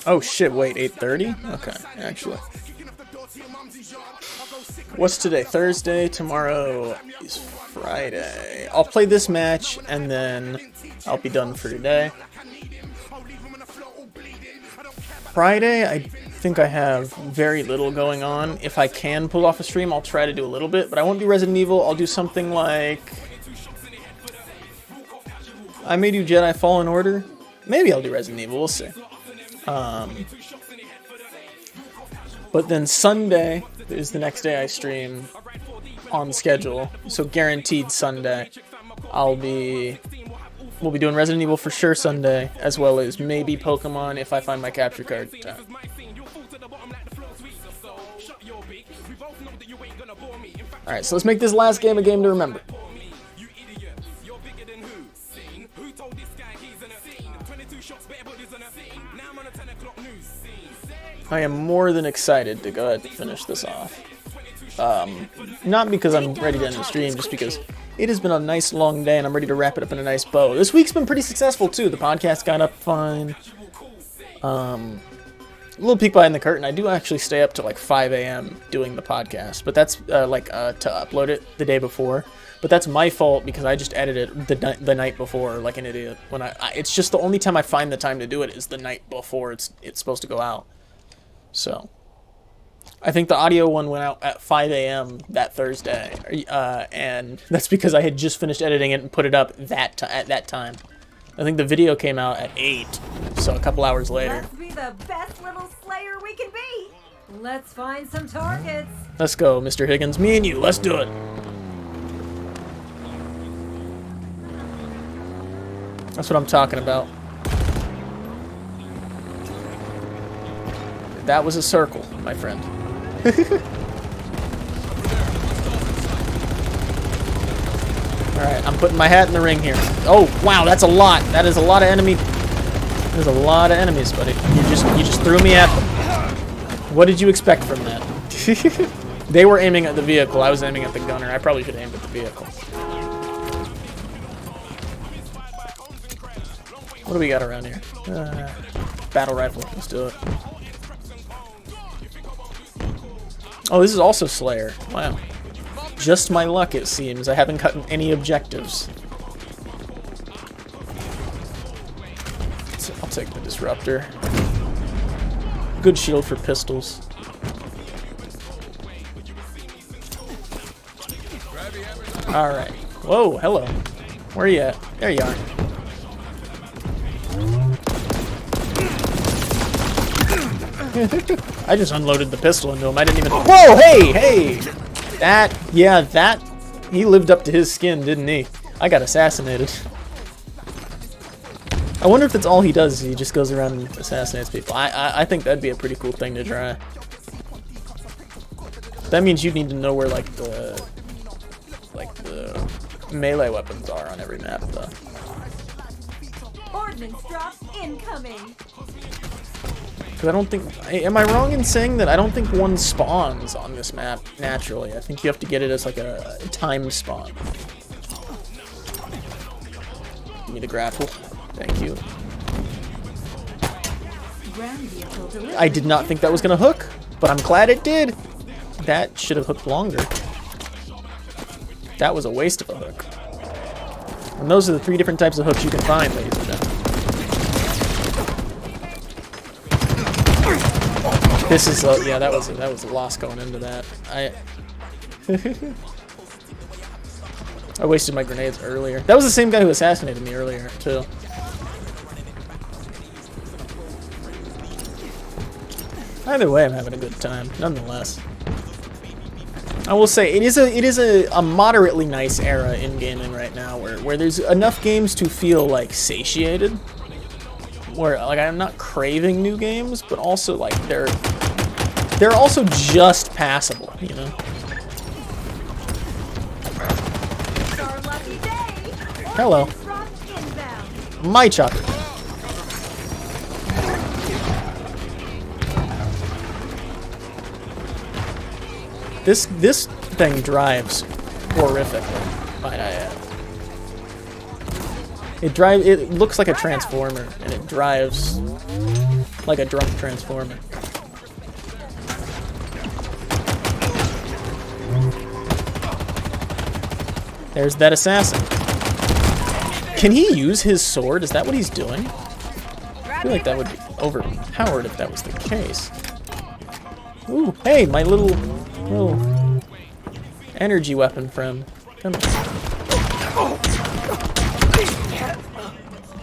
Oh shit, wait, 8:30? Okay, actually. What's today? Thursday, tomorrow is Friday. I'll play this match and then I'll be done for today. Friday, I think I have very little going on. If I can pull off a stream, I'll try to do a little bit, but I won't do Resident Evil. I'll do something like... I may do Jedi Fallen Order. Maybe I'll do Resident Evil, we'll see. But then Sunday is the next day I stream on schedule, so guaranteed Sunday. We'll be doing Resident Evil for sure Sunday, as well as maybe Pokemon if I find my capture card in time. Alright, so let's make this last game a game to remember. I am more than excited to go ahead and finish this off. Not because I'm ready to end the stream, just because it has been a nice long day and I'm ready to wrap it up in a nice bow. This week's been pretty successful too. The podcast got up fine. A little peek behind the curtain. I do actually stay up to like 5 a.m. doing the podcast, but that's to upload it the day before. But that's my fault because I just edited it the night before like an idiot. When it's just the only time I find the time to do it is the night before it's supposed to go out. So, I think the audio one went out at 5 a.m. that Thursday, and that's because I had just finished editing it and put it up at that time. I think the video came out at 8, so a couple hours later. Let's be the best little slayer we can be. Let's find some targets. Let's go, Mr. Higgins. Me and you, let's do it. That's what I'm talking about. That was a circle, my friend. Alright, I'm putting my hat in the ring here. Oh, wow, that's a lot. That is a lot of enemy. There's a lot of enemies, buddy. You just threw me at them. What did you expect from that? They were aiming at the vehicle. I was aiming at the gunner. I probably should have aimed at the vehicle. What do we got around here? Battle rifle. Let's do it. Oh, this is also Slayer. Wow. Just my luck, it seems. I haven't gotten any objectives. I'll take the disruptor. Good shield for pistols. Alright. Whoa, hello. Where are you at? There you are. I just unloaded the pistol into him. I didn't even... Whoa, hey! That... He lived up to his skin, didn't he? I got assassinated. I wonder if that's all he does. He just goes around and assassinates people. I think that'd be a pretty cool thing to try. That means you need to know where, like, the melee weapons are on every map, though. Ordnance drops incoming. Because I don't think... Am I wrong in saying that I don't think one spawns on this map naturally? I think you have to get it as like a timed spawn. Give me the grapple. Thank you. I did not think that was going to hook, but I'm glad it did. That should have hooked longer. That was a waste of a hook. And those are the 3 different types of hooks you can find, ladies and gentlemen. This is yeah, that was a loss going into that. I wasted my grenades earlier. That was the same guy who assassinated me earlier too. Either way, I'm having a good time, nonetheless. I will say it is a moderately nice era in gaming right now, where there's enough games to feel like satiated. Where like I'm not craving new games, but also like they're also just passable, you know. Hello. My chopper. This thing drives horrifically. might I add. It looks like a transformer, and it drives like a drunk transformer. There's that assassin. Can he use his sword? Is that what he's doing? I feel like that would be overpowered if that was the case. Ooh, hey, my little energy weapon friend. Come here.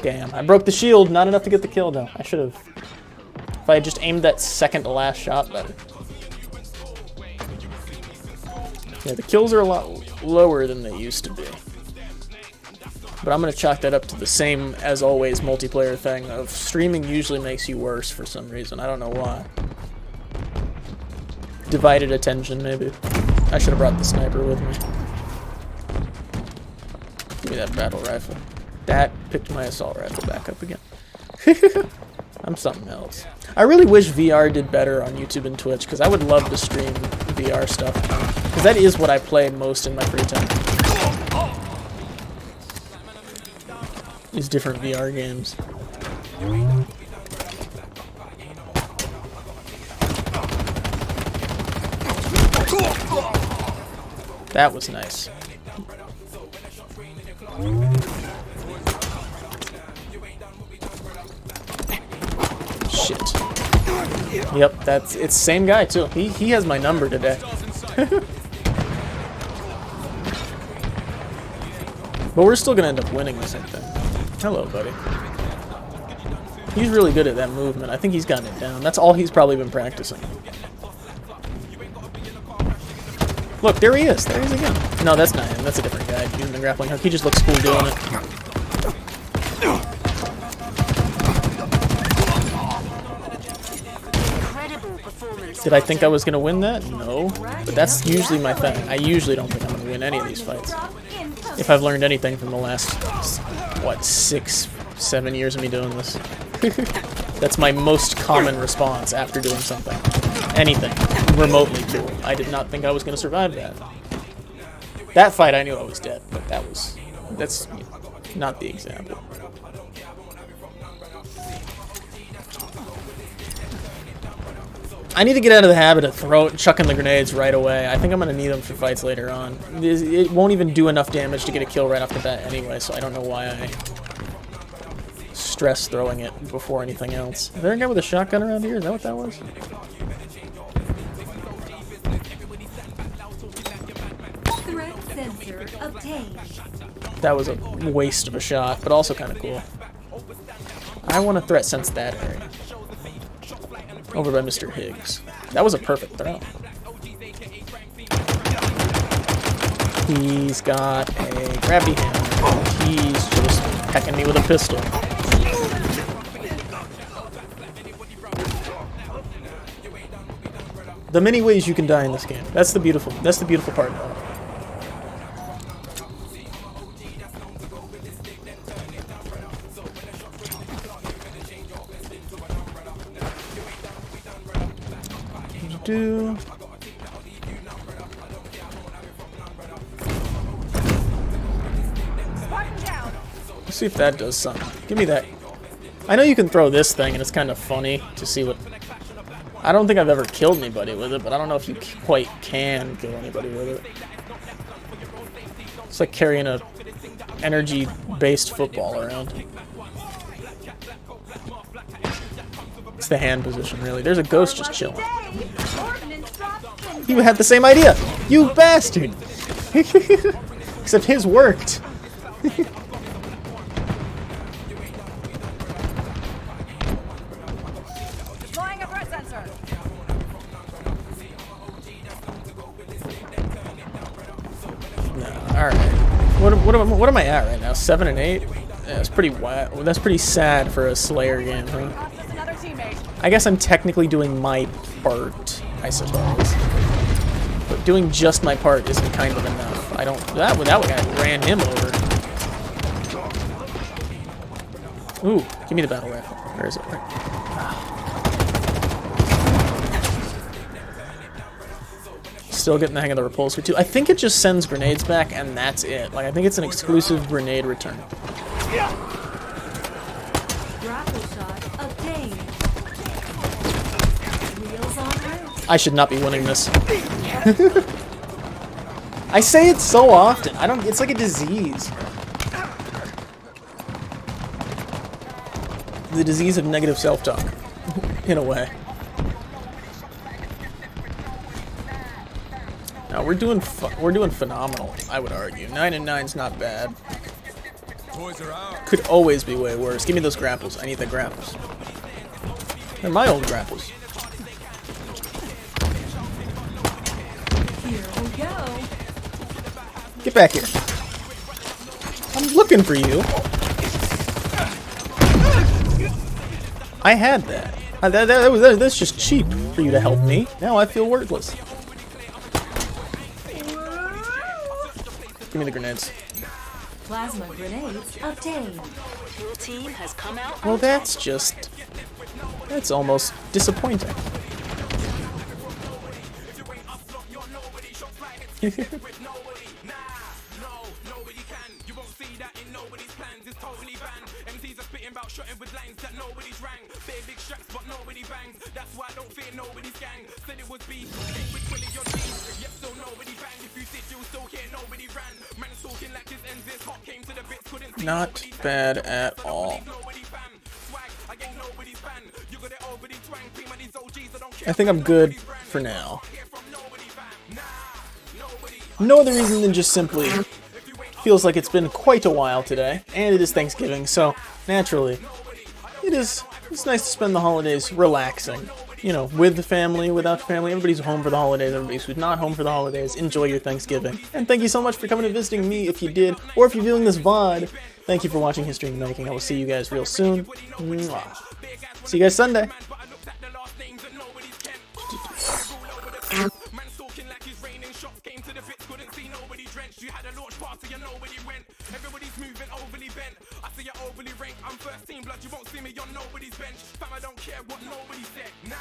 Damn, I broke the shield. Not enough to get the kill, though. I should have. If I had just aimed that second to last shot better. Yeah, the kills are a lot lower than they used to be. But I'm going to chalk that up to the same, as always, multiplayer thing of streaming usually makes you worse for some reason. I don't know why. Divided attention, maybe. I should have brought the sniper with me. Give me that battle rifle. That picked my assault rifle back up again. I'm something else. I really wish VR did better on YouTube and Twitch, because I would love to stream VR stuff. Because that is what I play most in my free time. These different VR games. That was nice. Shit. Yep, it's same guy too. He has my number today. But we're still gonna end up winning this, I think. Hello, buddy. He's really good at that movement. I think he's gotten it down. That's all he's probably been practicing. Look, there he is. There he is again. No, that's not him. That's a different guy using the grappling hook. He just looks cool doing it. Did I think I was going to win that? No. But that's usually my thing. I usually don't think I'm going to win any of these fights. If I've learned anything from the last, what, 6, 7 years of me doing this. That's my most common response after doing something. Anything remotely cool. I did not think I was going to survive that. That fight I knew I was dead, but that's not the example. I need to get out of the habit of chucking the grenades right away. I think I'm going to need them for fights later on. It won't even do enough damage to get a kill right off the bat anyway, so I don't know why I stress throwing it before anything else. Is there a guy with a shotgun around here? Is that what that was? Threat sensor obtained. That was a waste of a shot, but also kind of cool. I want to threat sense that area. Over by Mr. Higgs. That was a perfect throw. He's got a grabby hammer. He's just pecking me with a pistol. The many ways you can die in this game. That's the beautiful part about it. Let's see if that does something. Give me that. I know you can throw this thing, and it's kind of funny to see what... I don't think I've ever killed anybody with it, but I don't know if you quite can kill anybody with it. It's like carrying a energy-based football around. It's the hand position, really. There's a ghost just chilling. You had the same idea! You bastard! Except his worked. Alright. What am I at right now? 7 and 8? Yeah, that's pretty wild. That's pretty sad for a Slayer game, huh? I guess I'm technically doing my part, I suppose. But doing just my part isn't kind of enough. I don't... That guy ran him over. Ooh, give me the battle rifle. Where is it? still getting the hang of the repulsor too. I think it just sends grenades back and that's it. Like, I think it's an exclusive grenade return. Grapple shot obtained. Wheels on route. I should not be winning this. I say it so often. I don't. It's like a disease. The disease of negative self-talk, in a way. Now we're doing phenomenal. I would argue 9 and 9's not bad. Could always be way worse. Give me those grapples. I need the grapples. They're my old grapples. Here we go. Get back here. I'm looking for you. I had that. That's just cheap for you to help me. Now I feel worthless. Give me the grenades. Plasma grenades obtained. Your team has come out. Well, that's almost disappointing. Not bad at all. I think I'm good for now. No other reason than just simply feels like it's been quite a while today, and it is Thanksgiving, so naturally it's nice to spend the holidays relaxing. You know, with the family, without the family, everybody's home for the holidays, everybody who's not home for the holidays, enjoy your Thanksgiving. And thank you so much for coming and visiting me if you did, or if you're viewing this VOD. Thank you for watching History in the Making. I will see you guys real soon. Mwah. See you guys Sunday. Everybody's moving overly bent. I see you overly ranked. I'm first team blood. You won't see me on nobody's bench. Fam, I don't care what nobody said. Nah,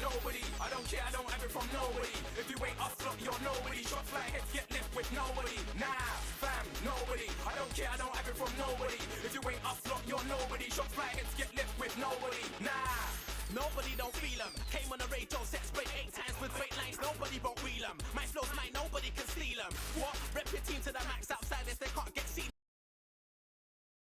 nobody. I don't care. I don't have it from nobody. If you ain't us, lot, you're nobody. Shots like heads get left with nobody. Nah, fam, nobody. I don't care. I don't have it from nobody. If you ain't us, lot, you're nobody. Shots like heads get left with nobody. Nah, nobody don't feel them. Came on the radio, set sprayed 8 times with great lines. Nobody won't wheel them. My flows, mine, nobody can steal them. What?